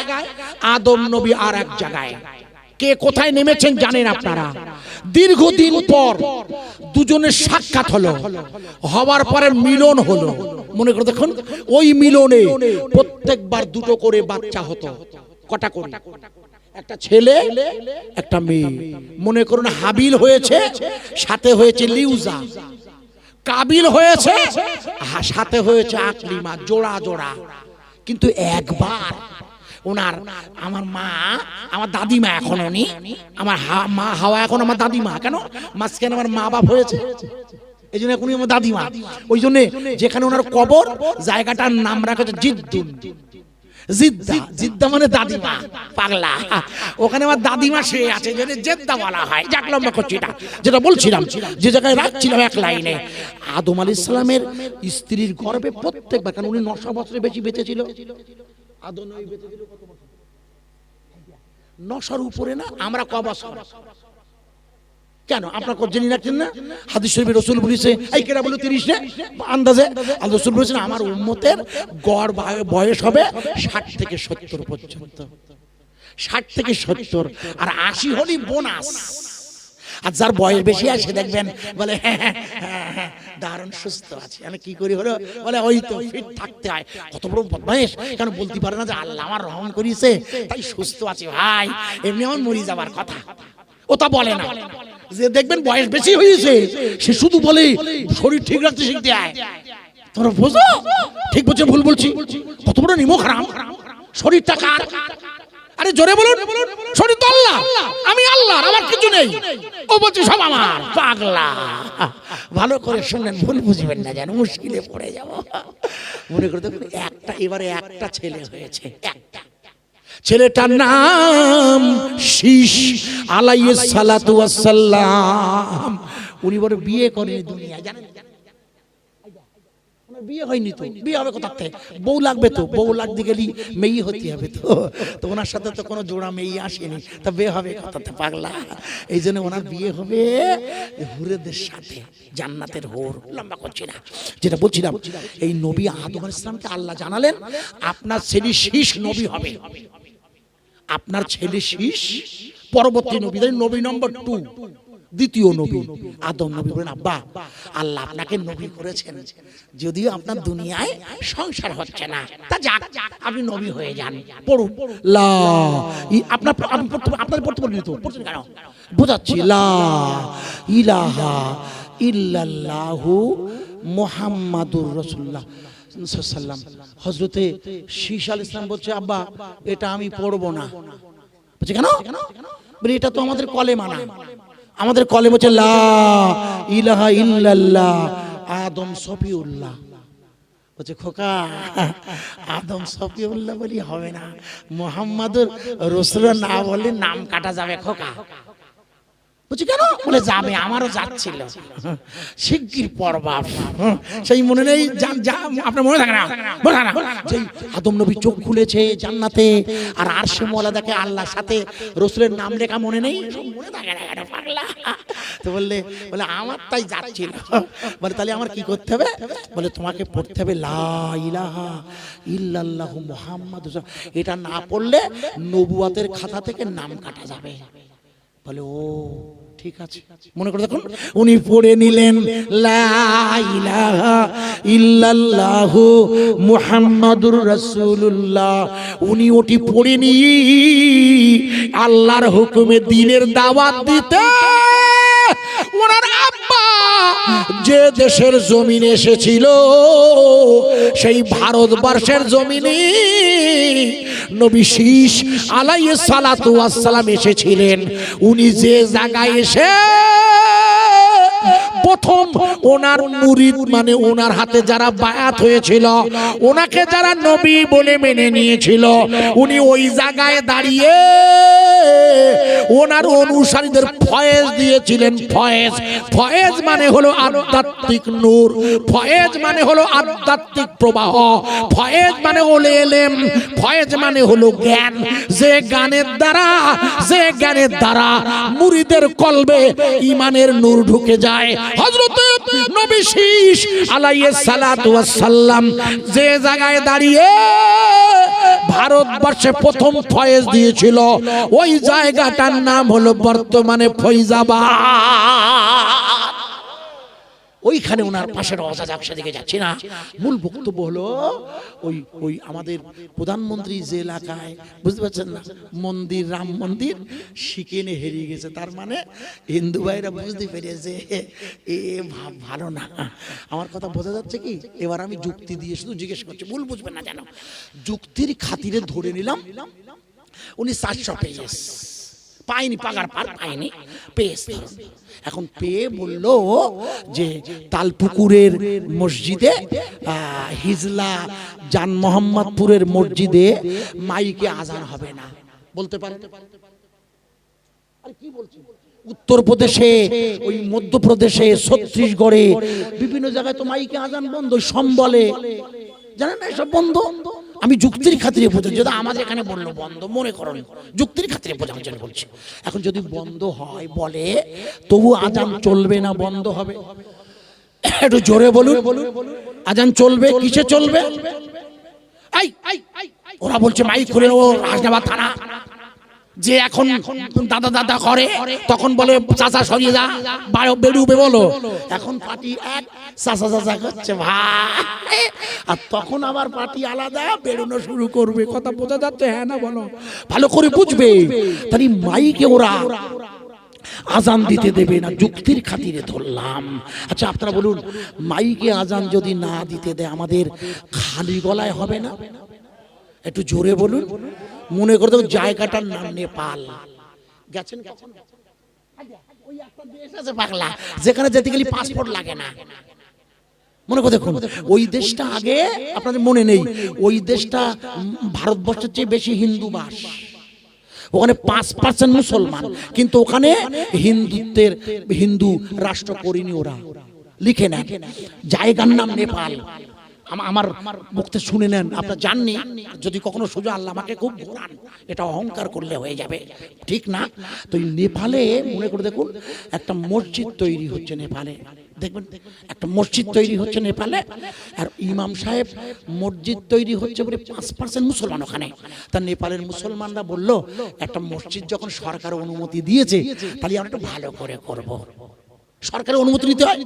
আদম নবী আর এক জায়গায়। কে কোথায় নেমেছেন জানেন আপনারা? দীর্ঘদিন পর দুজনের সাক্ষাৎ হলো, হওয়ার পরে মিলন হলো। মনে করে দেখুন, ওই মিলনে প্রত্যেকবার দুটো করে বাচ্চা হতো। কটা করে? একটা ছেলে একটা মেয়ে। মনে করুন, হাবিল হয়েছে, সাথে হয়েছে লিউজা। কাবিল হয়েছে, সাথে হয়েছে আকলিমা। জোড়া জোড়া। কিন্তু একবার ওনার, আমার মা, আমার দাদিমা, এখন উনি আমার মা হাওয়া, এখন আমার দাদিমা। কেন? মাঝখানে আমার মা বাপ হয়েছে, এই জন্য এখনই আমার দাদিমা। ওই জন্য যেখানে ওনার কবর, জায়গাটার নাম রাখা হচ্ছে জিদ্দুন। জিদ্দা, জিদ্দা মানে দাদিমা, পাগলা। ওখানে আমার দাদিমা সে আছে, যদি জেদ্দা বলা হয়। যাক, লম্বা করছি, যেটা বলছিলাম, যে জায়গায় রাখছিলাম এক লাইনে, আদম আলাইহিস সালামের স্ত্রীর গর্ভে প্রত্যেকবার, কারণ উনি 900 বছরের বেশি বেঁচে ছিল। আদম নবী বেঁচে ছিল কত বছর? 900-র উপরে না? আমরা ক বছর? কেন আপনারা জেনে রাখছেন না? হাদিস শরীফে রাসূল বলেছে, এই কেডা বলে 30 না আন্দাজে। আল্লাহ রাসূল বলেছেন আমার উম্মতের গড় বয়স হবে 60 থেকে 70 পর্যন্ত। 60 থেকে 70, আর 80 হলি বোনাস। আর যার বয়স বেশি আছে দেখবেন বলে হ্যাঁ দারুণ সুস্থ আছে। আমি কি করি হলো, বলে ওই তো ফিট থাকতে হয়। কত বড় বদমাইশ, কেন বলতে পারে না যে আল্লাহ আমার রহম করিয়েছে তাই সুস্থ আছে। ভাই, এমনি আমার মরে যাবার কথা, ও তা বলে না। যে দেখবেন বয়স বেশি হয়েছে, সে শুধু বলে শরীর ঠিক রাখতে শিখতে হয়। তোমরা বোঝো? ঠিক বলছে ভুল বলছি? কত বড় নিমক হারাম। শরীরটা কার? আরে জোরে বলুন, শরীর তো আল্লাহ, আমি আল্লাহ, আমার কিছু নেই। ও বলছে সব আমার। পাগলা, ভালো করে শুনলেন, ভুল বুঝবেন না যেন মুশকিলে পড়ে যাব। মনে করে দেখুন, একটা এবারে একটা ছেলে হয়েছে, একটা ছেলেটার নাম শীষ আলাইহিস সালাতু ওয়াস সালাম। উনি বড় বিয়ে করেন দুনিয়ায়, জানেন? বিয়ে হয়নি তো, বিয়ে হবে কোথা থেকে? বউ লাগবে তো, বউ লাগতে গেলি মেয়ে হতে হবে তো ওনার সাথে তো কোনো জোড়া মেয়ে আসেনি, তা বিয়ে হবে কোথা থেকে? পাগলা, এই জন্য ওনার বিয়ে হবে হুরেদের সাথে, জান্নাতের হুর। লম্বা করছি না, যেটা বলছিলাম, এই নবী আদম আলাইহিস সালামকে আল্লাহ জানালেন আপনার ছেলে শীষ নবী হবে। আপনার ছেলে শীষ পরবর্তী নবী, নবী নম্বর 2, দ্বিতীয় নবী আদম নবী। বলেন আব্বা, আল্লাহ আপনাকে নবী করেছেন, যদিও আপনার দুনিয়ায় সংসার হচ্ছে না, তা যাক, আপনি নবী হয়ে যান। পড়ুন লা, আপনার আপনাদের পড়তে বলিনি তো, পড়ছেন কেন? বোঝাচ্ছি, লা ইলাহা ইল্লাল্লাহু মুহাম্মাদুর রাসূলুল্লাহ সাল্লাল্লাহু। হযরতে শীষ আলাইহিস সালাম বলছে আব্বা এটা আমি পড়বো না। বলছে কেন? বলে এটা তো আমাদের কলেমা না, আমাদের কলেমা হচ্ছে লা ইলাহা ইল্লাল্লাহ আদম সফিউল্লাহ। বলছে খোকা, আদম সফিউল্লাহ বলি হবে না, মুহাম্মাদুর রাসূলুল্লাহ না বললে নাম কাটা যাবে খোকা। বলছি কেন? বলে যাবে, আমারও যাচ্ছিল, শিগগির পড়বা। সেই মনে নেই, আপনার মনে থাকে না? সেই আদম নবী চোখ খুলেছে জান্নাতে, আর আরশে মওলা দেখে আল্লাহর সাথে রাসূলের নাম লেখা, মনে নেই? মনে থাকে না কেন পাগলা? তো বলে আমার তাই যাচ্ছিল। বলে তাহলে আমার কি করতে হবে? বলে তোমাকে পড়তে হবে লা ইলাহা ইল্লাল্লাহু মুহাম্মাদুর রাসূলুল্লাহ। এটা না পড়লে নবুয়াতের খাতা থেকে নাম কাটা যাবে। বলে ও ঠিক আছে। মনে করে দেখুন, উনি পড়ে নিলেন লা ইলাহা ইল্লাল্লাহু মুহাম্মাদুর রাসূলুল্লাহ। উনি ওটি পড়ে নি আল্লাহর হুকুমে দ্বীনের দাওয়াত দিতে ওনার আব্বা যে দেশের জমিনে এসেছিল, সেই ভারতবর্ষের জমিনে নবী শীষ আলাইহিস সালাতু ওয়াস সালাম এসেছিলেন। উনি যে জায়গায় এসে প্রথম ওনার মুরিদ, মানে ওনার হাতে যারা বায়াত হয়েছিল, ওনাকে যারা নবী বলে মেনে নিয়েছিল, উনি ওই জায়গায় দাঁড়িয়ে ওনার অনুসারীদের ফয়েজ দিয়েছিলেন। ফয়েজ, ফয়েজ মানে হলো আধ্যাত্মিক নূর, ফয়েজ মানে হলো আধ্যাত্মিক প্রবাহ, ফয়েজ মানে হলো ইলম, ফয়েজ মানে হলো জ্ঞান। যে জ্ঞানের দ্বারা মুরিদের কলবে ঈমানের নূর ঢুকে যায়। হযরত নবী শীষ আলাইহিস সালাতু ওয়াস সালাম যে জায়গায় দাঁড়িয়ে ভারতবর্ষে প্রথম ফয়েজ দিয়েছিল, ওই জায়গাটার নাম হলো বর্তমানে ফৈজাবাদ। ওইখানে ওনার পাশে রওজা, সেদিকে যাচ্ছি না। মূল বক্তব্য হলো ওই আমাদের প্রধানমন্ত্রী যে এলাকায়, বুঝতে পারছেন না, মন্দির, রাম মন্দির শিখেনে হেরিয়ে গেছে, তার মানে হিন্দু ভাইরা বুঝতে পেরেছে এ ভাব ভালো না। আমার কথা বোঝা যাচ্ছে কি? এবার আমি যুক্তি দিয়ে শুধু জিজ্ঞেস করছি, ভুল বুঝবেন না যেন। যুক্তির খাতিরে ধরে নিলাম উনি 400 পেয়েছে, পায়নি, পাগার পার পায়নি, পেয়েছে। এখন পেয়ে বলল যে তালপুকুরের মসজিদে, হিজলা জান মোহাম্মদপুরের মসজিদে মাইকে আজান হবে না। বলতে পারেন? আর কি বলছি, উত্তরপ্রদেশে, ওই মধ্যপ্রদেশে, ছত্তিশগড়ে বিভিন্ন জায়গায় তো মাইকে আজান বন্ধ, সম্বলে, জানেন না এসব বন্ধ। আমি যুক্তির খাতিরে বোঝাচ্ছি, যদি আমাদের এখানে বললো বন্ধ, মনে করেন যুক্তির খাতিরে বোঝানোর জন্য বলছি। এখন যদি বন্ধ হয় বলে, তবু আজান চলবে না, বন্ধ হবে? একটু জোরে বলুন, আজান চলবে, কিসে চলবে? ওরা বলছে মাইক খুলে ও হাসনাবাদ থানা, যে এখন দাদা দাদা করে, তখন বলে চাচা সরিয়ে যা, বেরুবে বলো। এখন পার্টি এক, চাচা চাচা করছে ভাই, আর তখন আবার পার্টি আলাদা বেরোনো শুরু করবে। কথা বোঝা যাচ্ছে? হ্যাঁ না বলো, ভালো করে বুঝবে। তাই মাইকে ওরা আজান দিতে দেবে না, যুক্তির খাতিরে ধরলাম। আচ্ছা আপনারা বলুন, মাইকে আজান যদি না দিতে দেয়, আমাদের খালি গলায় হবে না? একটু জোরে বলুন, মনে করে দেখো জায়গাটার নাম নেপাল। গেছেন কখন? ওই একটা দেশ আছে পাগলা, যেখানে যেতে গেলে পাসপোর্ট লাগে না। মনে করে দেখুন, ওই দেশটা আগে আপনাদের মনে নেই, ওই দেশটা ভারতবর্ষের চেয়ে বেশি হিন্দু বাস। ওখানে 5% মুসলমান, কিন্তু ওখানে হিন্দু রাষ্ট্র করিনি ওরা, লিখে নেন। জায়গার নাম নেপাল। আমার মুখে শুনে নেন, আপনারা জাননি, যদি কখনো সোজা আল্লাহ আমাকে খুব ঘোরান, এটা অহংকার করলে হয়ে যাবে, ঠিক না? তো নেপালে মনে করে দেখুন একটা মসজিদ তৈরি হচ্ছে নেপালে, দেখবেন একটা মসজিদ তৈরি হচ্ছে নেপালে। আর ইমাম সাহেব মসজিদ তৈরি হচ্ছে বলে 5% মুসলমান ওখানে। তা নেপালের মুসলমানরা বলল, একটা মসজিদ যখন সরকার অনুমতি দিয়েছে, তাহলে আমরা একটু ভালো করে করব, সরকারের অনুমতি নিতে হয়।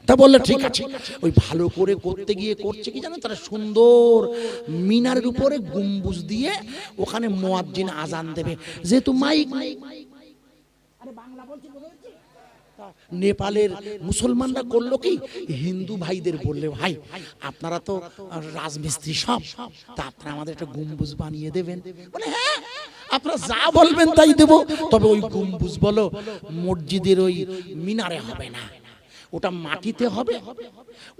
তা বললে ঠিক আছে। ওই ভালো করে করতে গিয়ে করছে কি জানেন, তারা সুন্দর মিনারের উপরে গম্বুজ দিয়ে ওখানে মুয়াজ্জিন আজান দেবে, যেহেতু মাইক নেই। নেপালের মুসলমানরা করলো কি, হিন্দু ভাইদের বললে, ভাই আপনারা তো রাজমিস্ত্রি সব, তা আপনারা আমাদের একটা গম্বুজ বানিয়ে দেবেন। বলে হ্যাঁ, আপনারা যা বলবেন তাই দেব, তবে ওই গম্বুজ বলো মসজিদের ওই মিনারে হবে না, ওটা মাটিতে হবে।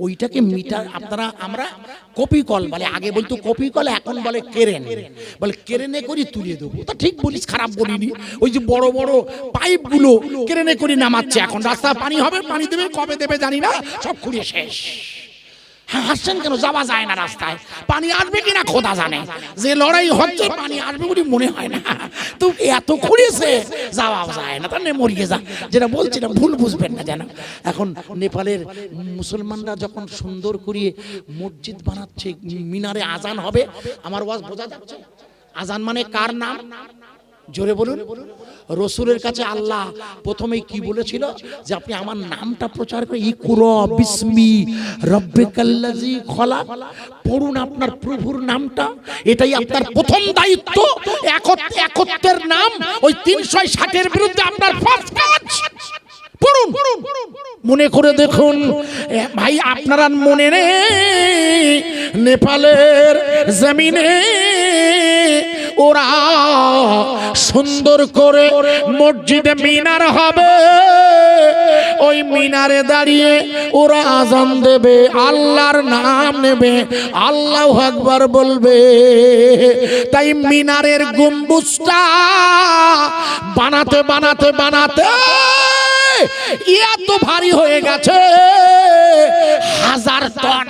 ওইটাকে মিটার আপনারা, আমরা কপি কল বলে, আগে বলতো কপি কল, এখন বলে কেরেন, বলে কেরেনে করে তুলে দেবো। তা ঠিক বলিস, খারাপ বলিনি। ওই যে বড় বড় পাইপ গুলো কেরেনে করে নামাচ্ছে, এখন রাস্তা পানি হবে, পানি দেবে, কবে দেবে জানি না, সব খুঁড়ে শেষ। হ্যাঁ, হাসছেন কেন? যাওয়া যায় না রাস্তায়, পানি আসবে কিনা খোদা জানে। যে লড়াই হচ্ছে, পানি আসবে বলে মনে হয় না, তো এত খুঁড়েছে যাওয়া যায় না, তাহলে মরিয়ে যা। যেটা বলছিলাম ভুল বুঝবেন না যেন। এখন নেপালের মুসলমানরা যখন সুন্দর করে মসজিদ বানাচ্ছে, মিনারে আজান হবে। আমার ওয়াজ বোঝা যাচ্ছে? আজান মানে কার নাম? জোরে বলুন। রসুলের কাছে আল্লাহ প্রথমেই কি বলেছিল, যে আপনি আমার নামটা প্রচার করে ইকরা বিসমি রাব্বিকাল্লাযী খলাক, পড়ুন আপনার প্রভুর নামটা, এটাই আপনার প্রথম দায়িত্ব। একত্বের নাম, ওই 360 বিরুদ্ধে আপনার ফার্স্ট কাজ। পড়ুন, মনে করে দেখুন ভাই, আপনারা মনে নেই নেপালের জমিনে ওরা সুন্দর করে মসজিদে মিনার হবে, ওই মিনারে দাঁড়িয়ে ওরা আজান দেবে, আল্লাহর নাম নেবে, আল্লাহু আকবার বলবে। তাই মিনারের গম্বুজটা বানাতে বানাতে বানাতে এত ভারী হয়ে গেছে, 1000 টন।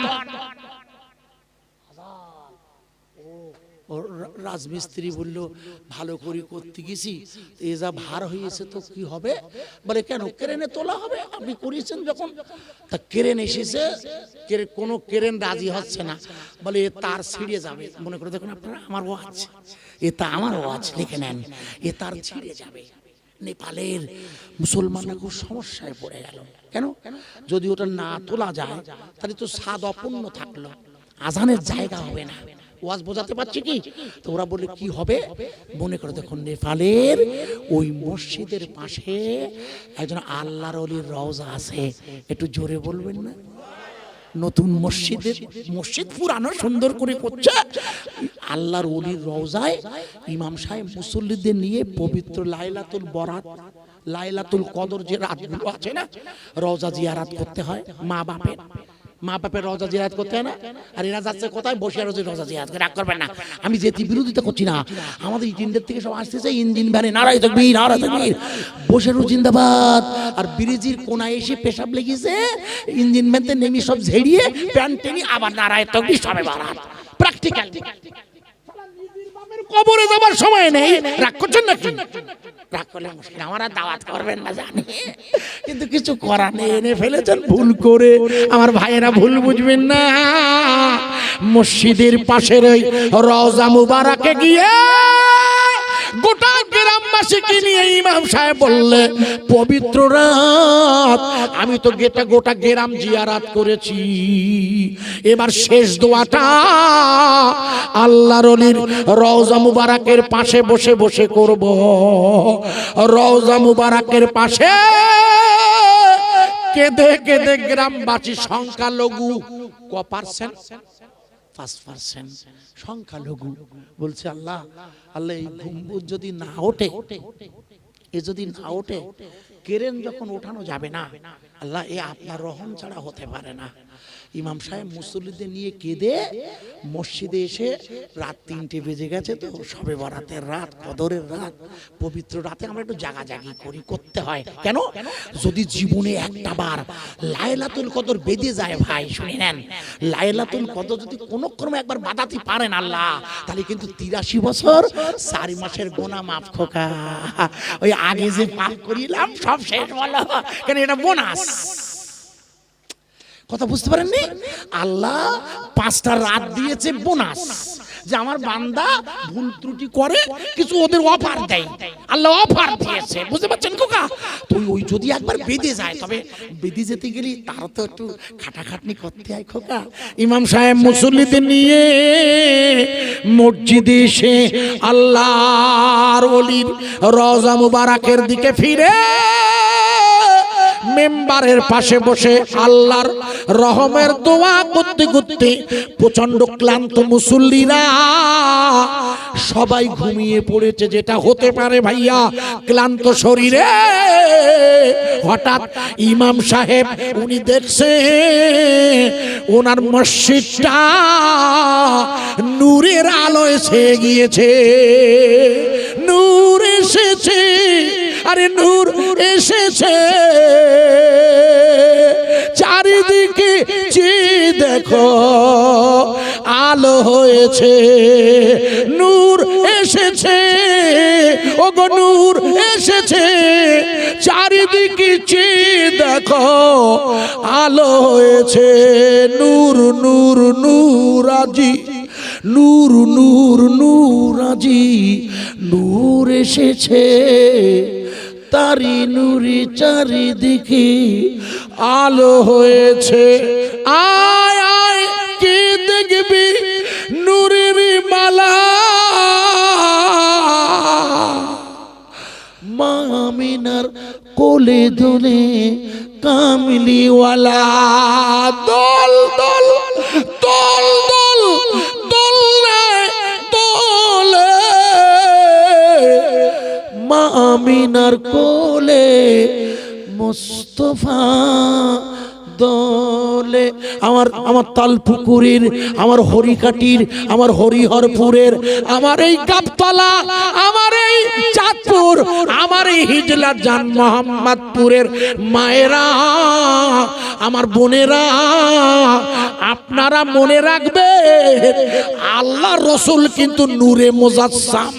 রাজমিস্ত্রি বলল, ভালো করে করতে গেছি, এ যা ভার হয়েছে তো কি হবে? বলে কেন, ক্রেনে তোলা হবে, আপনি করিয়েছেন যখন। তা ক্রেন এসেছে, কোনো ক্রেন রাজি হচ্ছে না, বলে এ তার ছিঁড়ে যাবে। মনে করে দেখুন আপনারা, আমার ওয়াজ, এটা আমার ওয়াজ, লিখে নেন, এ তার ছিঁড়ে যাবে। নেপালের মুসলমানরা খুব সমস্যায় পড়ে গেল। কেন? যদি ওটা না তোলা যায়, তাহলে তো স্বাদ অপূর্ণ থাকলো, আজানের জায়গা হবে না। ওয়াজ বোঝাতে পারছি কি? তো ওরা বলে কি হবে? মনে করে দেখুন, নেপালের ওই মসজিদের পাশে একজন আল্লাহর ওলির রওজা আছে, একটু জোরে বলবেন না? নতুন মসজিদ পুরানো সুন্দর করে করছে, আল্লাহর ওলির রওজায় ইমাম সাহেব মুসল্লিদের নিয়ে পবিত্র লাইলাতুল বরাত, লাইলাতুল কদর যে রাতগুলো আছে না, রওজা জিয়ারাত করতে হয়। মা বাপের রওজা জিয়ারত করতে হয় না? আর এরা যাচ্ছে কোথায়? বসে রোজে রওজা জিয়ারত করে। রাগ করবেন না, আমি যেটি বিরোধিতা করছি না, আমাদের ইঞ্জিনদের থেকে সব আসতেছে ইঞ্জিন ভ্যানে, নারায়ে তাকবীর, নারায়ে তাকবীর, বসে রোজ জিন্দাবাদ। আর ব্রিজের কোনায় এসে পেশাব লেগেছে, ইঞ্জিন ভ্যানতে নেমে সব ঝেড়িয়ে প্যান্ট টেনে আবার নারায়ে তাকবীর, সবে বারাত। প্র্যাকটিক্যাল। কবরে যাবার সময় নেই, রাগ করছেন নাকি? রাগ করলে মুশকিল, আমার আর দাওয়াত করবেন না জানি, কিন্তু কিছু করার নেই, এনে ফেলেছেন ভুল করে। আমার ভাইয়েরা ভুল বুঝবেন না, মসজিদের পাশের ওই রওজা মুবারাকে গিয়ে গোটা গ্রামবাসীকে নিয়ে ইমাম সাহেব বললে, পবিত্র রাত, আমি তো গোটা গ্রাম জিয়ারাত করেছি, এবার শেষ দোয়াটা আল্লাহর ওলির রওজা মুবারাকের পাশে বসে বসে করব। রওজা মুবারাকের পাশে কেঁদে কেঁদে গ্রামবাসী সংখ্যালঘু ক%? 5% সংখ্যালঘু। বলছে আল্লাহ, আল্লাহ এই গম্বুজ যদি না ওঠে, এ যদি না ওঠে, কেরেন যখন ওঠানো যাবে না, আল্লাহ এ আপনার রহম ছাড়া হতে পারে না। ইমাম সাহেব মুসল্লিদের নিয়ে কেঁদে মসজিদে এসে, রাত 3টে বেজে গেছে তো, সবে বরাতের রাত, কদরের রাত, পবিত্র রাতে আমরা একটু জাগাজাগি করি, করতে হয়। কেন? যদি জীবনে একটা বার লাইলাতুল কদর বেঁধে যায় ভাই, শুনে নেন, লাইলাতুল কদর যদি কোনো ক্রমে একবার বাঁধাতে পারেন আল্লাহ, তাহলে কিন্তু 83 বছর 4 মাসের গোনা মাফ। খোকা, ওই আগে যে পাপ করিলাম সব শেষ বলো, কেন এটা বোনাস। কথা বুঝতে পারেননি? আল্লাহ 5টা রাত দিয়েছে বোনাস, যে আমার বান্দা ভুল ত্রুটি করে কিছু ওদের অফার দেয়, আল্লাহ অফার দিয়েছে, বুঝতে পারছেন খোকা? তুই ওই যদি একবার বেঁধে যায়, তবে বেঁধে যেতে গেলে তার তো একটু খাটাখাটনি করতে হয় খোকা। ইমাম সাহেব মুসল্লিদের নিয়ে মসজিদে এসে আল্লাহর ওলির রওজা মুবারাকের দিকে ফিরে মেম্বারের পাশে বসে আল্লাহর রহমের দোয়া করতে করতে প্রচন্ড ক্লান্ত মুসল্লিরা সবাই ঘুমিয়ে পড়েছে, যেটা হতে পারে ভাইয়া ক্লান্ত শরীরে। হঠাৎ ইমাম সাহেব উনি দেখছে ওনার মসজিদটা নূরের আলোয় ছেয়ে গিয়েছে, নূর এসেছে, আরে নূর এসেছে, চারিদিকে চেয়ে দেখো আলো হয়েছে, নূর এসেছে, ওগো নূর এসেছে, চারিদিকে চেয়ে দেখো আলো হয়েছে, নূর নূর নূর আজি, নূর নূর নূর আজি, নূর এসেছে, তারি নূরি চারিদিকে আলো হয়েছে। আয় আয় কে দেখবি নূরের মালা, মা আমিনার কোলে দোলে কামলিওয়ালা, দল দল দল দল দল দোলে, মা আমিনার কোলে মুস্তাফা দোলে। আমার তালপুকুরের, আমার হরিকাটির, আমার হরিহরপুরের, আমার এই গাবতলা, আমার এই চাঁদপুর, আমার এই হিজলা জান মোহাম্মদপুরের মায়েরা, আমার বোনেরা, আপনারা মনে রাখবেন আল্লাহ রসুল কিন্তু নূরে মুজাসসাম।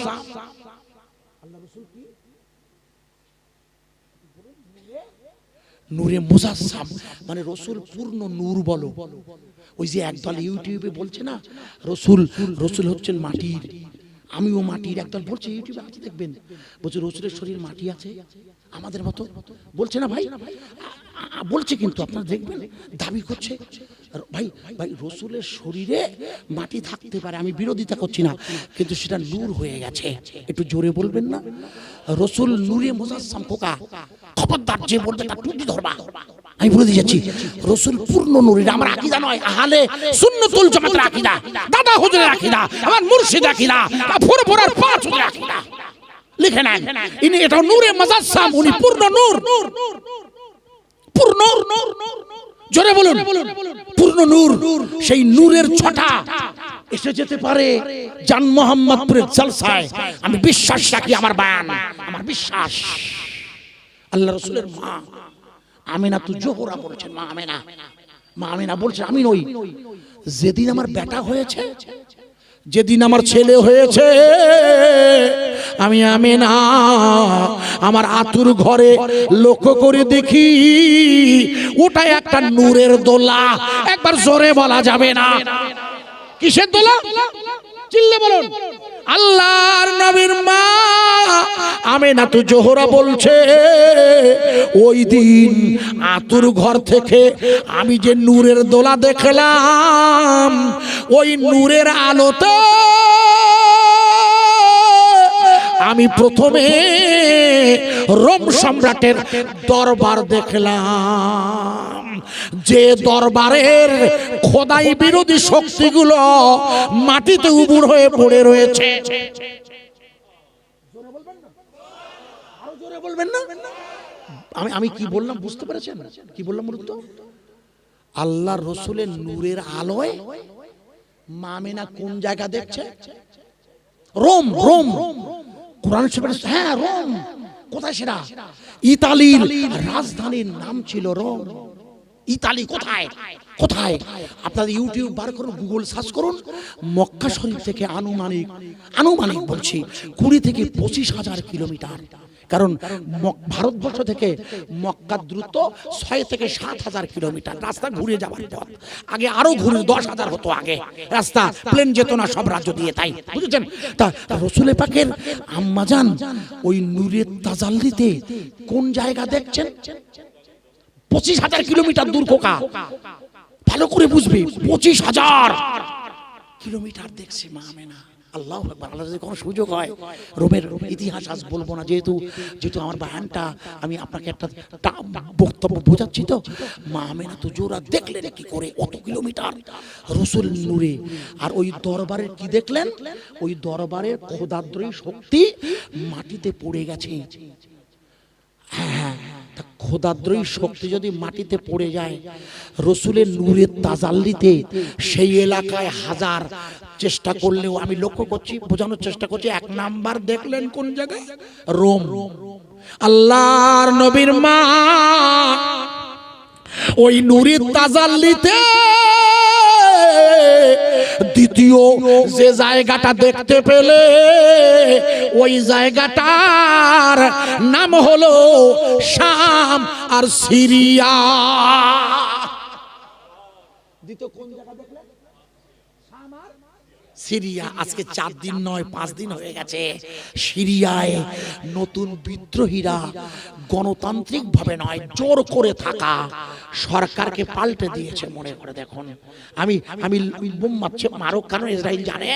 নূরে মুজাসসাম মানে রসুল পূর্ণ নূর বলো। ওই যে একদল ইউটিউবে বলছে না রসুল, রসুল হচ্ছেন মাটির, আমিও মাটির, একদল বলছে ইউটিউবে আছে দেখবেন, বলছে রসুলের শরীর মাটি আছে আমাদের মতো, বলছে না ভাই, বলছে কিন্তু আপনারা দেখবেন দাবি করছে ভাই, ভাই রসুলের শরীরে মাটি থাকতে পারে, আমি বিরোধিতা করছি না, কিন্তু সেটা নূর হয়ে গেছে। একটু জোরে বলবেন না, রসুল নূরে মুজাসসাম। খোকা খবরদার যে বলবে তার টুটি ধরবা, আমি বলে দিয়ে যাচ্ছি রসুল পূর্ণ নূরের। আমার আকীদা নয় আহলে সুন্নাতুল জামাতের আকীদা, দাদা হুজুরের আকীদা, আমার মুর্শিদ আকীদা, ফুরফুরার পাঁচ হুজুরের আকীদা, লিখে নেন ইনি এটা নূরে মুজাসসাম, উনি পূর্ণ নূর, পূর্ণ জোরে বলুন পূর্ণ নূর। সেই নূরের ছটা এসে যেতে পারে জান মোহাম্মদপুরের জলসায়, আমি বিশ্বাস রাখি, আমার বায়ান, আমার বিশ্বাস। আল্লাহ রসুলের মা আমিনা তু জোহরা বলছেন, মা আমিনা, মা আমিনা বলছেন আমি নই, যেদিন আমার বেটা হয়েছে, যেদিন আমার ছেলে হয়েছে, আমি আমিনা আমার আতুর ঘরে লক্ষ্য করে দেখি ওটা একটা নূরের দোলা। একবার জোরে বলা যাবে না, কিসের দোলা? চিল্লে বলুন। আল্লাহর নবীর মা আমিনা তু জোহরা বলছে ওই দিন আতুর ঘর থেকে আমি যে নূরের দোলা দেখলাম, ওই নূরের আলোতে আমি প্রথমে রোম সম্রাটের দরবার দেখলাম। যে দরবারের খোদাই বিরোধী শক্তিগুলো মাটিতে উবুড় হয়ে পড়ে রয়েছে। বলবেন না? আমি কি বললাম বুঝতে পেরেছেন? কি বললাম বলুন তো? আল্লাহ রসুলের নূরের আলোয় মা আমেনা কোন জায়গা দেখছে? রোম। রোম কোরআন শরীফে, হ্যাঁ রোম। কোথায় সেটা? ইতালির রাজধানীর নাম ছিল রোম। ইতালি কোথায়? কোথায়? আপনারা ইউটিউব বার করুন, গুগল সার্চ করুন। মক্কা শরীফ থেকে আনুমানিক বলছি 20 থেকে 25,000 কিলোমিটার। কারণ ভারতবর্ষ থেকে মক্কার দূরত্ব 6 থেকে 7,000 কিলোমিটার। রাস্তা ঘুরে যাওয়ার পথ। আগে আরো ঘুরে 10,000 হতো। আগে রাস্তা প্লেন যেত না সব রাজ্য দিয়ে, তাই বুঝেছেন? তা রসুল পাকের আম্মাজান ওই নূরের তাজাল্লিতে কোন জায়গা দেখছেন? 25,000 কিলোমিটার দূর। খোকা ভালো করে বুঝবে, 25,000 কিলোমিটার দেখছে মা আমেনা। আল্লাহু আকবার। আল্লাহ যদি কোনো সুযোগ হয়, রোমের ইতিহাস আজ বলবো না, যেহেতু আমার বায়ানটা আমি আপনাকে একটা বক্তব্য বোঝাচ্ছি। তো মা আমেনা তো জোরা দেখলেন কি করে অত কিলোমিটার রসুল নূরে। আর ওই দরবারের কি দেখলেন? ওই দরবারের খোদাদ্রয়ী শক্তি মাটিতে পড়ে গেছে। হ্যাঁ, খোদাদ্রয়ী শক্তি যদি মাটিতে পড়ে যায়, রসুলের নূরের তাজাল্লিতে সেই এলাকায় হাজার চেষ্টা করলেও, আমি লক্ষ্য করছি, বোঝানোর চেষ্টা করছি, 1 নাম্বার দেখলেন কোন জায়গায়? রোম। আল্লাহর নবীর মা ওই নূরের তাজাল্লিতে দ্বিতীয় যে জায়গাটা দেখতে পেলে, ওই জায়গাটার নাম হলো শাম আর সিরিয়া। দ্বিতীয় কোন জায়গা দেখলেন? শাম আর সিরিয়া। আজকে 4 দিন নয় 5 দিন হয়ে গেছে সিরিয়ায় নতুন বিদ্রোহীরা গণতান্ত্রিক ভাবে নয়, জোর করে থাকা সরকারকে পাল্টে দিয়েছে। মনে করে দেখুন, আমি বোম মারছে মারুক, কারণ ইসরায়েল জানে,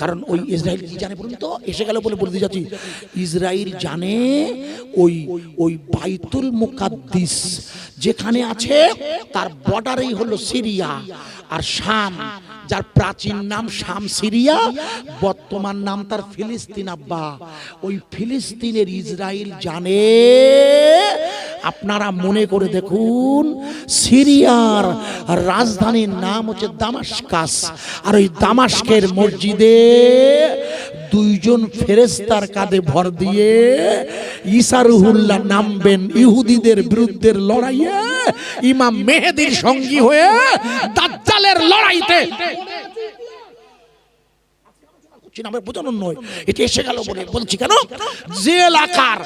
কারণ ওই ইসরায়েল কি জানে বলুন তো? এসে গেল বলে বলতে যাচ্ছি, ইসরায়েল জানে ওই বাইতুল মুকাদ্দিস যেখানে আছে তার বর্ডারেই হলো সিরিয়া আর শাম, যার প্রাচীন নাম শাম সিরিয়া, বর্তমান নাম তার ফিলিস্তিন। আব্বা, ওই ফিলিস্তিনের ইসরায়েল জানে। আপনারা মনে করে দেখুন, সিরিয়ার রাজধানীর নাম হচ্ছে দামাস্কাস, আর ওই দামাস্কের মসজিদে 2 জন ফেরেশতার কাঁধে ভর দিয়ে ঈসা রুহুল্লাহ নামবেন ইহুদিদের বিরুদ্ধে লড়াইয়ে, ইমাম মেহেদীর সঙ্গী হয়ে দাজ্জালের লড়াইতে। বোঝানোর নয়, এটা এসে গেল বলে বলছি। কেন? যে এলাকার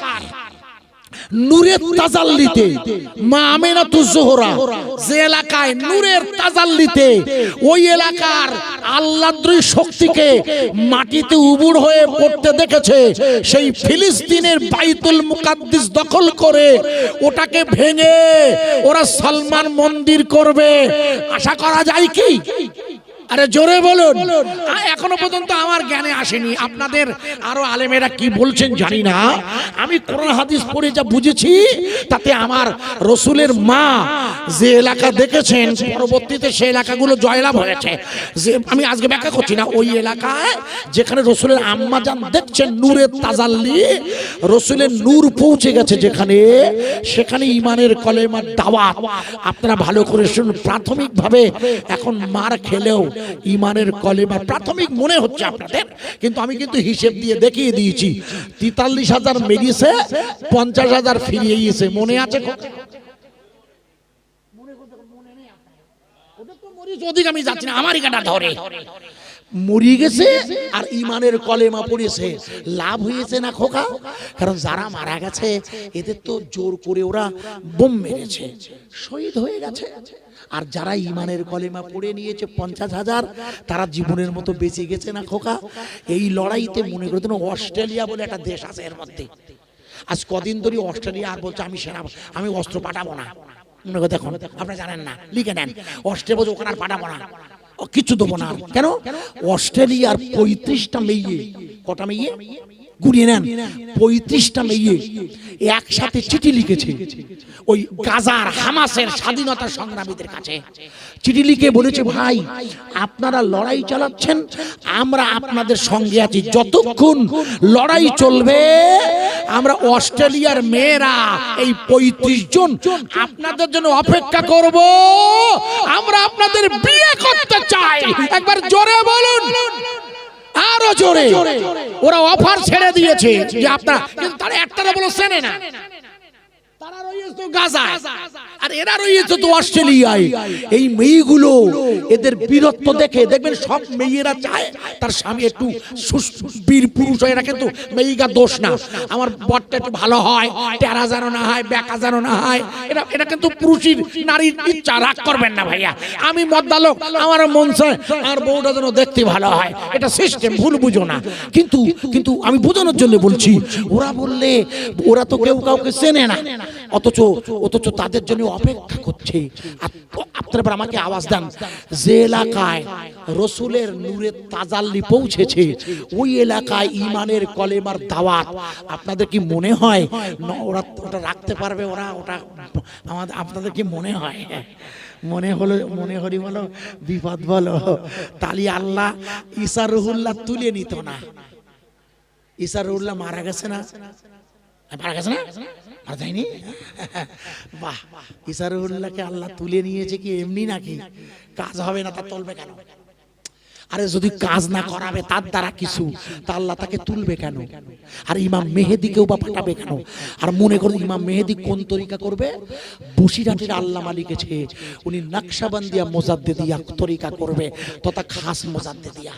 নূরের তাজাল্লিতে মা আমেনাতুজ জোহরা, যে এলাকায় নূরের তাজাল্লিতে ওই এলাকার আল্লাহদ্রী শক্তিকে মাটিতে উবুড় হয়ে পড়তে দেখেছে, সেই ফিলিস্তিনের বাইতুল মুকাদ্দিস দখল করে ওটাকে ভেঙে ওরা সালমান মন্দির করবে। আশা করা যায় কি? আরে জোরে বলুন। এখনো পর্যন্ত আমার জ্ঞানে আসেনি, আপনাদের আরো আলেমেরা কি বলছেন জানি না। আমি কোরআন হাদিস পড়ে যা বুঝেছি, তাতে আমার রসুলের মা যে এলাকা দেখেছেন, পরবর্তীতে সেই এলাকাগুলো জয়লাভ হয়েছে। যে আমি আজকে ব্যাখ্যা করছি না, ওই এলাকায় যেখানে রসুলের আম্মা জান দেখছেন নূরের তাজাল্লি, রসুলের নূর পৌঁছে গেছে যেখানে, সেখানে ইমানের কলেমার দাওয়াত। আপনারা ভালো করে শুনুন, প্রাথমিকভাবে এখন মার খেলেও ইমানের কলেমা প্রাথমিক মনে হচ্ছে আপনাদের, কিন্তু আমি কিন্তু হিসেব দিয়ে দেখিয়ে দিয়েছি। 43,000 মেরিয়েছে, 50,000 ফিরিয়ে গিয়েছে। মনে আছে? ওদিকে আমি যাচ্ছি না, আমারই কাটা ধরে মরিয়ে গেছে আর ইমানের কলেমা পড়েছে। লাভ হয়েছে না খোকা? কারণ যারা মারা গেছে এদের তো জোর করে ওরা বোম মেরেছে, শহীদ হয়ে গেছে। আর যারা ইমানের কলেমা পড়ে নিয়েছে 50,000, তারা জীবনের মতো বেঁচে গেছে না খোকা? এই লড়াইতে মনে করে অস্ট্রেলিয়া বলে একটা দেশ আছে, এর মধ্যে আজ কদিন ধরে অস্ট্রেলিয়া আর বলছে আমি অস্ত্র পাঠাবো না। মনে করে দেখুন, আপনারা জানেন না, লিখে নেন, অস্ট্রেলিয়া বলছে ওখানে আর পাঠাবো না, কিছু দেবো না। কেন? অস্ট্রেলিয়ার 35টা মেয়ে, কটা মেয়ে? গুনিয়ে নেন 35টা মেয়ে একসাথে চিঠি লিখেছে ওই গাজার হামাসের স্বাধীনতা সংগ্রামীদের কাছে। চিঠি লিখে বলেছে, ভাই আপনারা লড়াই চালাচ্ছেন, আমরা আপনাদের সঙ্গে আছি, যতক্ষণ লড়াই চলবে আমরা অস্ট্রেলিয়ার মেয়েরা এই 35 জন আপনাদের জন্য অপেক্ষা করব, আমরা আপনাদের বিয়ে করতে চাই। একবার জোরে বলুন, আরো জোরে। ওরা অফার ছেড়ে দিয়েছে যে আপনারা, কিন্তু তারা একটা বলো চেনে না, তারা রয়েছে গাজায় আর এরা রয়েছে তো অস্ট্রেলিয়ায়। এই মেয়েগুলো এদের বীরত্ব দেখে দেখবেন সব মেয়েরা চায় তার স্বামী একটু বীর পুরুষ হয়। এরা কিন্তু মেয়েরা দোষ না, আমার বরটা একটু ভালো হয়, টেরা যেন না হয়, বেকা যেন না হয়, এটা কিন্তু পুরুষের নারীর ইচ্ছা। রাগ করবেন না ভাইয়া, আমি মদ্দালোক, আমার মন চায় আর বউটা যেন দেখতে ভালো হয়, এটা সিস্টেম, ভুল বুঝো না। কিন্তু আমি বোঝানোর জন্য বলছি, ওরা বললে ওরা তো কেউ কাউকে চেনে না, অথচ তাদের জন্য অপেক্ষা করছে। আপনারা আমাকে আওয়াজ দেন, যে এলাকায় রসুলের নূরের তাজাল্লি পৌঁছেছে ওই এলাকায় ইমানের কলেমার দাওয়াত, আপনাদের কি মনে হয় ওরা ওটা রাখতে পারবে? ওটা আপনাদের কি মনে হয়? মনে হরি বলো, বিপদ বলো। তালি আল্লাহ ঈসা রুহুল্লাহ তুলে নিত না। ঈসা রুহুল্লাহ মারা গেছে না? আর যায়নি? বাহ, ঈসা রুহুল্লাহকে আল্লাহ তুলে নিয়েছে কি এমনি নাকি? কাজ হবে না তা তুলবে কেন? আরে যদি কাজ না করাবে তার দ্বারা কিছু, তা আল্লাহ তাকে তুলবে কেন? আর ইমাম মেহেদিকেও বা পাঠাবে কেন? আর মনে করুন ইমাম মেহেদি কোন তরিকা করবে? বসিরহাটের আল্লামা লিখেছে উনি নকশবন্দিয়া মুজাদ্দিদিয়া তরিকা করবে, তথা খাস মুজাদ্দিদিয়া।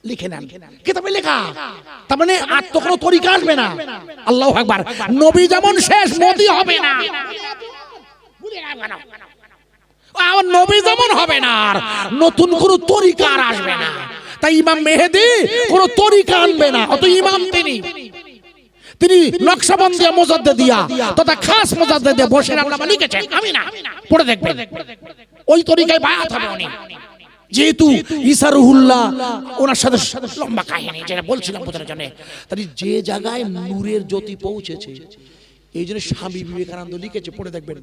লিখে নেন, কিতাবে লেখা। তার মানে আর তো কোনো তরিকা আসবে না। আল্লাহু আকবার। নবী যেমন শেষ, মোদি হবে না, আর নবী যেমন হবে না, আর নতুন কোনো তরিকা আর আসবে না। তাই ইমাম মেহেদি কোনো তরিকা আনবে না, অত ইমাম তিনি নকশবন্দিয়া মুজাদ্দিদিয়া তথা খাস মুজাদ্দিদিয়া বসির আল্লামা লিখেছেন। আমি না, পড়ে দেখবেন, ওই তরিকায় বায়াত হবে উনি। যেহেতু ঈসা রুহুল্লাহ ওনার সাথে লম্বা কাহিনী, যেটা বলছিলাম বোঝানোর জন্য। তাই যে জায়গায় নূরের জ্যোতি পৌঁছেছে, এই জন্য স্বামী বিবেকানন্দ লিখেছে, পড়ে দেখবেন।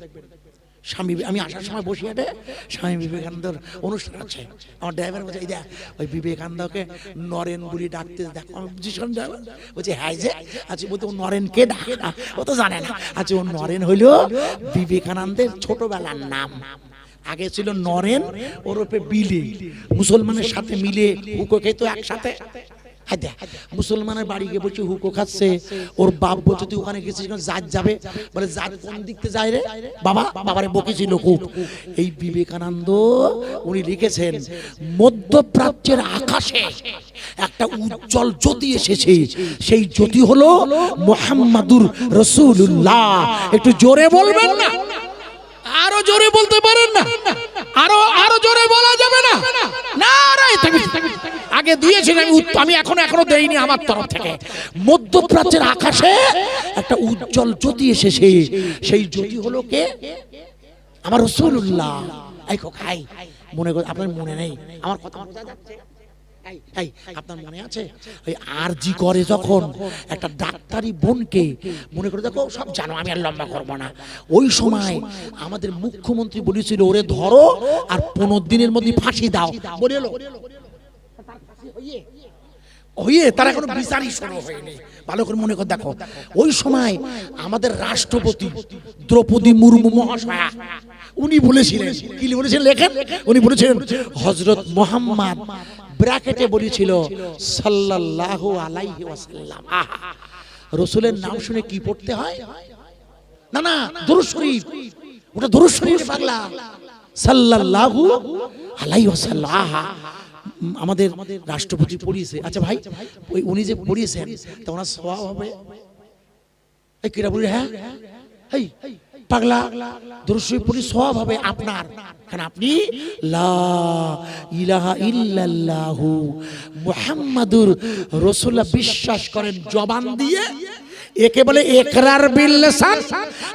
স্বামী, আমি আসার সময় বসিরহাটে স্বামী বিবেকানন্দের অনুষ্ঠান আছে, আমার ড্রাইভার বলছে এই দেখ ওই বিবেকানন্দকে নরেন বলি ডাকতে, দেখো আমি বুঝিস ড্রাইভার বলছে হ্যাঁ যে আচ্ছা, বলতে ও নরেন কে ডাকে না, ও তো জানে না। আচ্ছা, ও নরেন হইলো বিবেকানন্দের ছোটবেলার নাম। আগে ছিল নরেন ওরফে বিলি, মুসলমানের সাথে মিলে হুকো খেতো একসাথে। মুসলমানের বাড়ি গিয়ে বলছে হুকো খাচ্ছে, ওর বাপ বলছে তুই ওখানে গেছিস জাত যাবে, বলে জাত কোন দিকতে যায় রে বাবা, বাবারে বকেছিল খুব। এই বিবেকানন্দ উনি লিখেছেন মধ্যপ্রাচ্যের আকাশে একটা উজ্জ্বল জ্যোতি এসেছে, সেই জ্যোতি হলো মুহাম্মাদুর রাসূলুল্লাহ। একটু জোরে বলবেন না? আরো জোরে বলতে পারেন না? আরো জোরে বলা যাবে না? আগে দিয়েছিলাম, আমি এখনো দেইনি আমার তরফ থেকে। মধ্যপ্রাচ্যের আকাশে একটা উজ্জ্বল জ্যোতি এসেছে, সেই জ্যোতি হলো কে? আমার রাসূলুল্লাহ। খাই মনে করে আপনার মনে নেই আমার কথা বোঝা যাচ্ছে? আপনার মনে আছে ওই আরজি করে যখন একটা ডাক্তারি বোনকে, মনে করে দেখো সব জানো, আমি আর লম্বা করবো না, ওই সময় আমাদের মুখ্যমন্ত্রী বলেছিল ওরে ধরো আর 15 দিনের মধ্যে ফাঁসি দাও। বলল হইয়ে তার এখনো বিচারই শুরু হয়নি। ভালো করে মনে করে দেখো, ওই সময় আমাদের রাষ্ট্রপতি দ্রৌপদী মুর্মু মহাশয়া উনি বলেছিলেন, কি বলেছিলেন লেখেন, উনি বলেছিলেন হযরত মুহাম্মদ ব্র্যাকেটে বলেছিল সাল্লাল্লাহু আলাইহি ওয়াসাল্লাম। রাসূলের নাম শুনে কি পড়তে হয়? না দুরূদ শরীফ, ওটা দুরূদ শরীফ পাগলা, সাল্লাল্লাহু আলাইহি ওয়াসাল্লাম। আমাদের রাষ্ট্রপতি পড়িয়েছে। আচ্ছা ভাই, ওই উনি যে পড়িয়েছেন তা ওনার সওয়াব হবে? এই কিরা বলি হ্যাঁ এই পাগলা দুরূদ শরীফ পড়ি সওয়াব হবে আপনার, কারণ আপনি লা ইলাহা ইল্লাল্লাহু মুহাম্মাদুর রাসূলুল্লাহ বিশ্বাস করেন জবান দিয়ে, একে বলে ইকরার বিল লিসান,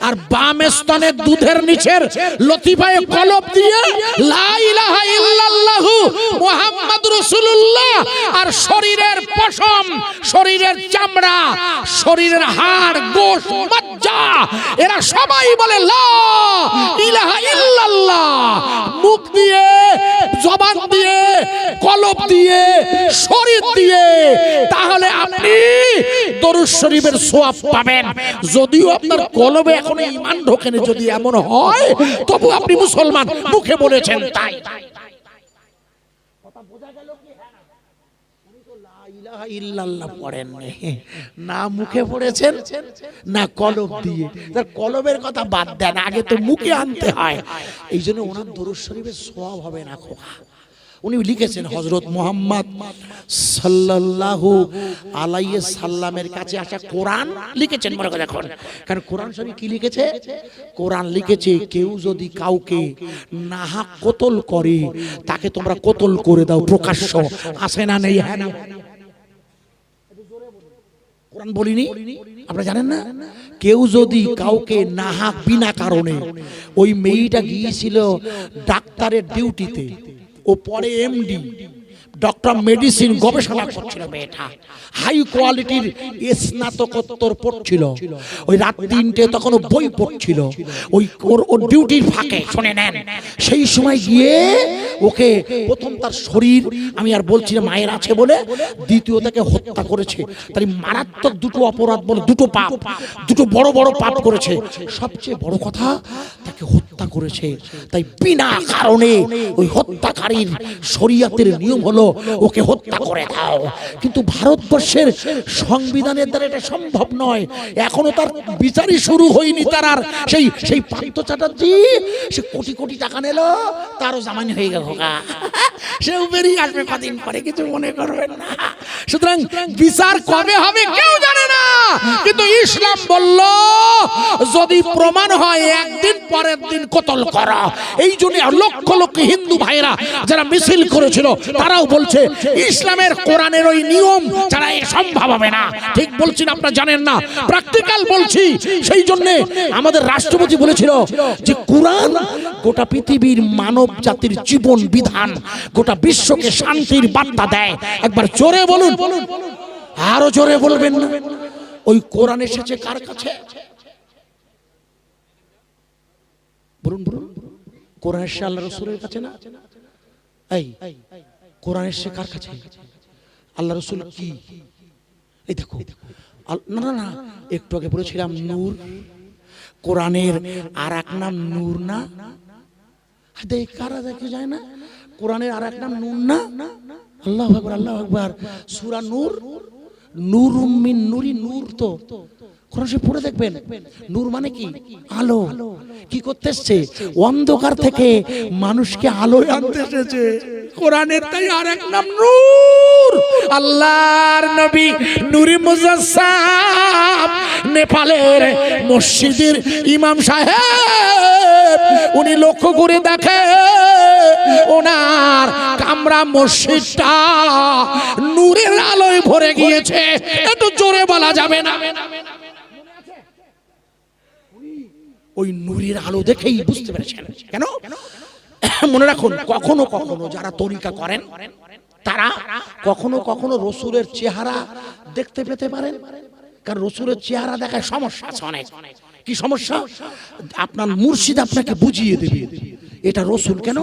আর বাম স্তনে দুধের নিচের লতিফায়ে কলব দিয়ে লা ইলাহা ইল্লাল্লাহু মুহাম্মাদুর রাসূলুল্লাহ, আর শরীরে শরীরের পশম, শরীরের চামড়া, শরীরের হাড়, গোশ, মজ্জা, এরা সবাই বলে লা ইলাহা ইল্লাল্লাহ। মুখ দিয়ে, জবান দিয়ে, কলব দিয়ে, শরীর দিয়ে, তাহলে আপনি দরুদ শরীফের সওয়াব পাবেন। যদিও আপনার কলবে এখনো ঈমান ঢোকেনি, যদি এমন হয় তবু আপনি মুসলমান, মুখে বলেছেন তাই। কথা বোঝা গেল কি? উনি তো লা ইলাহা ইল্লাল্লাহ পড়েননি, না মুখে পড়েছেন না কলব দিয়ে। তার কলবের কথা বাদ দেন, আগে তো মুখে আনতে হয়। এই জন্য ওনার দরুদ শরীফের সওয়াব হবে না খোকা। উনি লিখেছেন হযরত মুহাম্মদ সাল্লাল্লাহু আলাইহি সাল্লামের কাছে আসা কোরআন লিখেছেন। মনে করে দেখুন, কারণ কোরআন শরীফ কি লিখেছে? কোরআন লিখেছে কেউ যদি কাউকে নাহাক কতল করে তাকে তোমরা কতল করে দাও, প্রকাশ্য। আছে না নেই? হ্যাঁ না? কোরআন বলিনি? আপনারা জানেন না? কেউ যদি কাউকে নাহাক বিনা কারণে, ওই মেয়েটা গিয়েছিল ডাক্তারের ডিউটিতে, ও পরে এমডি, ডক্টর মেডিসিন গবেষণা করছিল, মেয়েটা হাই কোয়ালিটির স্নাতকোত্তর পড়ছিল। ওই রাত 3টে তখন বই পড়ছিল, ওর ডিউটির ফাঁকে, শুনে নেন, সেই সময় গিয়ে ওকে প্রথম তার শরীর, আমি আর বলছি না মায়ের আছে বলে, দ্বিতীয় তাকে হত্যা করেছে। তাই মারাত্মক দুটো অপরাধ বলে, দুটো পাপ, দুটো বড় বড় পাপ করেছে। সবচেয়ে বড় কথা, তাকে হত্যা করেছে। তাই বিনা কারণে ওই হত্যাকারীর শরীয়তের নিয়ম হলো ওকে হত্যা করে দাও। কিন্তু ভারতবর্ষের সংবিধানের দ্বারা এটা সম্ভব নয়, এখনো তার বিচারই শুরু হয়নি। তার আর সেই পার্থ চ্যাটার্জি, সে কোটি কোটি টাকা নিল, তারও জামিন হয়ে গেল, সেও বেরিয়ে আসবে কদিন পরে, কিছু মনে করবেন না। সুতরাং বিচার কবে হবে কেউ জানে না, কিন্তু ইসলাম বলল যদি প্রমাণ হয় একদিন পরের দিন কতল করা। এই জন্য লক্ষ লক্ষ হিন্দু ভাইরা যারা মিছিল করেছিল, তারাও বলছে ইসলামের কোরআনের ওই নিয়ম ছাড়া এ সম্ভব হবে না। ঠিক বলছি না? আপনারা জানেন না, প্র্যাকটিক্যাল বলছি। সেই জন্য আমাদের রাষ্ট্রপতি বলেছিল যে কোরআন গোটা পৃথিবীর মানব জাতির জীবন বিধান, গোটা বিশ্বকে শান্তির বার্তা দেয়। একবার জোরে বলুন, আরো জোরে বলবেন না? ওই কোরআন এসেছে কার কাছে? বলুন বলুন। কোরআন এসেছে আল্লাহ রাসূলের কাছে না? এই কোরআন এসেছে কার কাছে? আল্লাহ রাসূল কি? এই দেখো, না না না, একটু আগে বলেছিলাম নূর। কোরআনের আর এক নাম নূর না? দেখ কারা দেখে যায় না? কোরআনের আর এক নাম নূর না? আল্লাহু আকবার, আল্লাহু আকবার। সূরা নূর, নূরুম মিন নূরি, নূর তো কোরআন শরীফ পড়ে দেখবেন। নূর মানে কি? আলো। কি করতে এসেছে? অন্ধকার থেকে মানুষকে আলোয় আনতে এসেছে। কোরআনের তাই আর এক নাম নূর। আল্লাহর নবী নূরি মুজাসসাম, নেপালের মসজিদের ইমাম সাহেব, উনি লক্ষ্য করে দেখে ওনার কামরা মসজিদটা নূরের আলোয় ভরে গিয়েছে। একটু জোরে বলা যাবে না? ওই নূরের আলো দেখেই বুঝতে পেরেছেন। কেন? মনে রাখুন, কখনো কখনো যারা তরিকা করেন তারা কখনো কখনো রসুলের চেহারা দেখতে পেতে পারেন। কারণ রসুলের চেহারা দেখায় সমস্যা আছে অনেক। কি সমস্যা? আপনার মুর্শিদ আপনাকে বুঝিয়ে দেবে এটা রসুল। কেন?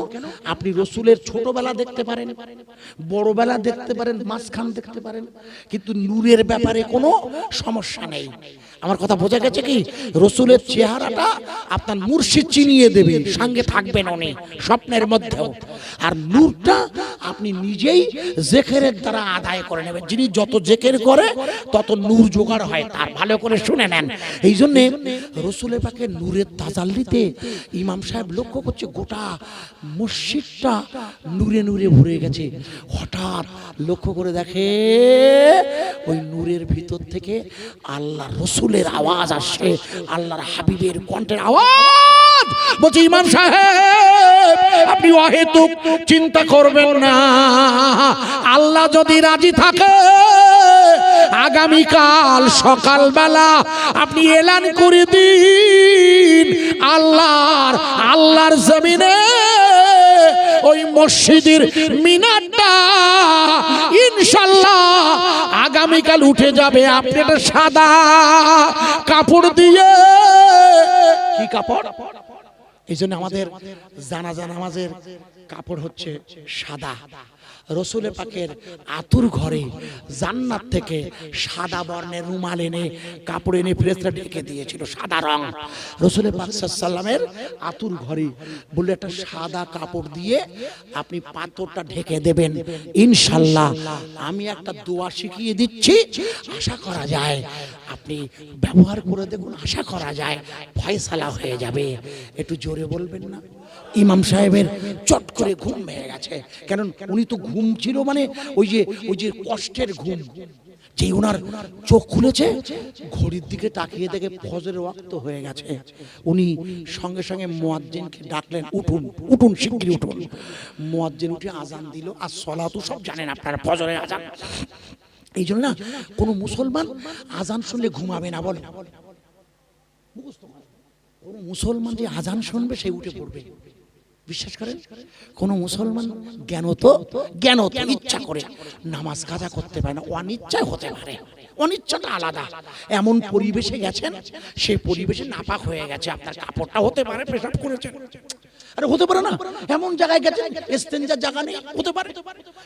আপনি রসুলের ছোটবেলা দেখতে পারেন, বড়বেলা দেখতে পারেন, মাঝখান দেখতে পারেন, কিন্তু নূরের ব্যাপারে কোনো সমস্যা নেই। আমার কথা বোঝা গেছে কি? রসুলের চেহারাটা আপনার মুর্শিদ চিনিয়ে দেবে, সঙ্গে থাকবেন উনি স্বপ্নের মধ্যেও। আর নূরটা আপনি নিজেই জেকেরের দ্বারা আদায় করে নেবেন। যিনি যত জেকের করে তত নূর জোগাড় হয় তার। ভালো করে শুনে নেন। এই জন্যে রসুলের পাকে নূরের তাজাল্লিতে ইমাম সাহেব লক্ষ্য করছে গোটা মসজিদটা নূরে নূরে ভরে গেছে। হঠাৎ লক্ষ্য করে দেখে ওই নূরের ভিতর থেকে আল্লাহ রসুলের আওয়াজ আসছে, আল্লাহর হাবিবের কণ্ঠের আওয়াজ। বলছে ইমাম সাহেব আপনি অহেতুক চিন্তা করবেন না, আল্লাহ যদি রাজি থাকে আগামীকাল সকালবেলা আপনি এলান করে দিন আল্লাহর জমিনে ওই মসজিদের মিনারটা ইনশাআল্লাহ আগামীকাল উঠে যাবে, আপনি একটা সাদা কাপড় দিয়ে, কি কাপড়? এই জন্য আমাদের জানাজা নামাজের কাপড় হচ্ছে সাদা। রসুল পাকের আতুর ঘরে জান্নাত থেকে সাদা বর্ণের রুমাল এনে কাপড় এনে ফেরেশতা ঢেকে দিয়েছিল, সাদা রং। রসুল পাক সাল্লামের আতুর ঘরে বলে একটা সাদা কাপড় দিয়ে আপনি পাথরটা ঢেকে দেবেন, ইনশাআল্লাহ আমি একটা দোয়া শিখিয়ে দিচ্ছি, আশা করা যায় আপনি ব্যবহার করে দেখুন, আশা করা যায় ফয়সালা হয়ে যাবে। একটু জোরে বলবেন না? ইমাম সাহেবের চট করে ঘুম ভেঙে গেছে, কারণ উনি তো ঘুম ছিল মানে ওই যে কষ্টের ঘুম। যে ওনার চোখ খুলেছে, ঘড়ির দিকে তাকিয়ে দেখে ফজরের ওয়াক্ত হয়ে গেছে। উনি সঙ্গে সঙ্গে মুয়াজ্জিনকে ডাকলেন, উঠুন উঠুন শিগগিরই উঠুন। মুয়াজ্জিন উঠে আজান দিল। আর সলাতু সব জানেন আপনারা, ফজরের আজান। এই জন্য না কোনো মুসলমান আজান শুনলে ঘুমাবে না, বলে কোন মুসলমান যে আজান শুনবে সে উঠে পড়বে, বিশ্বাস করেন? কোন মুসলমান জ্ঞান তো ইচ্ছা করে নামাজ কাজা করতে পারে না, অনিচ্ছায় হতে পারে, অনিচ্ছাটা আলাদা। এমন পরিবেশে গেছেন, সেই পরিবেশে নাপাক হয়ে গেছে, আপনার কাপড়টা হতে পারে পেশাব করেছেন, আরে হতে পারে না, এমন জায়গায় গেছেন ইস্তেঞ্জার জায়গা নেই, হতে পারে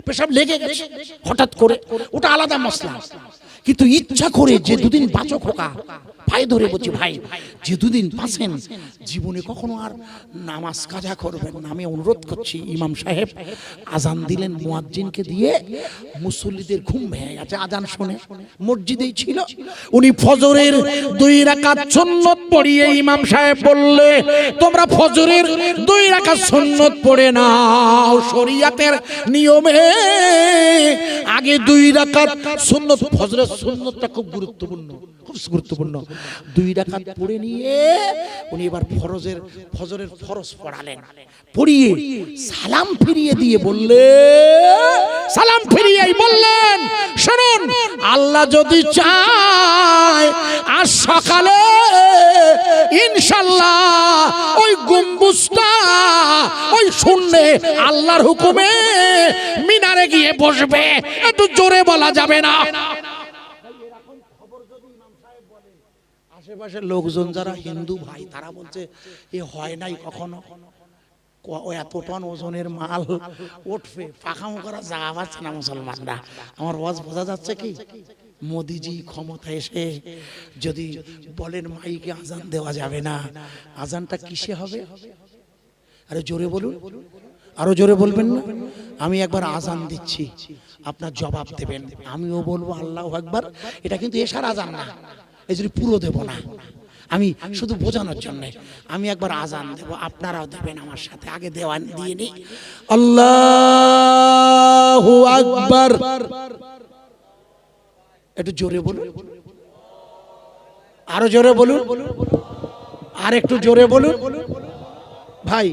পেশাব লেগে গেছে হঠাৎ করে, ওটা আলাদা মশলা। কিন্তু ইচ্ছা করে যে দুদিন বাঁচো খোকা, ভাই ধরে বলছি ভাই, যে দুদিন বাঁচেন জীবনে কখনো আর নামাজ কাজা করবেন না। আমি অনুরোধ করছি, ইমাম সাহেব আজান দিলেন মুয়াজ্জিনকে দিয়ে, মুসল্লিদের ঘুম ভেঙে গেছে আজান শুনে, মসজিদেই ছিল। উনি ফজরের 2 রাকাত সুন্নত পড়িয়ে ইমাম সাহেব বললে, তোমরা ফজরের 2 রাকাত সুন্নত পড়ে নাও, শরীয়তের নিয়মে আগে 2 রাকাত সুন্নত। ফজরের সুন্নতটা খুব গুরুত্বপূর্ণ, খুব গুরুত্বপূর্ণ। 2 রাকাত পড়ে নিয়ে উনি এবার ফজরের ফরজ পড়ালেন, পড়িয়ে সালাম ফিরিয়ে দিয়ে বললেন, শুনুন, আল্লাহ যদি চায় আজ সকালে ইনশাআল্লাহ ওই গম্বুজটা ওই শূন্যে আল্লাহর হুকুমে মিনারে গিয়ে বসবে। একটু জোরে বলা যাবে না? আশেপাশের লোকজন যারা হিন্দু ভাই, তারা বলছে এ হয় নাই কখনো, এত টন ওজনের মাল উঠবে, পাখামো করা জায়গা পাচ্ছে না মুসলমানরা। আমার ওয়াজ বোঝা যাচ্ছে কি? মোদিজি ক্ষমতা এসে যদি বলেন মাইকে আজান দেওয়া যাবে না, আজানটা কিসে হবে? আরে জোরে বলুন, আরো জোরে বলবেন না? আমি একবার আজান দিচ্ছি, আপনার জবাব দেবেন, আমিও বলবো আল্লাহু আকবার। এটা কিন্তু এশার আজান না, এই জন্য পুরো দেব না, আমি শুধু বোঝানোর জন্য। আমি একবার আজান দেব, আপনারাও দেবেন আমার সাথে। আগে দেওয়ান দিয়ে নি, আল্লাহু আকবার। একটু জোরে বলুন, আরো জোরে বলুন, আর একটু জোরে বলুন ভাই।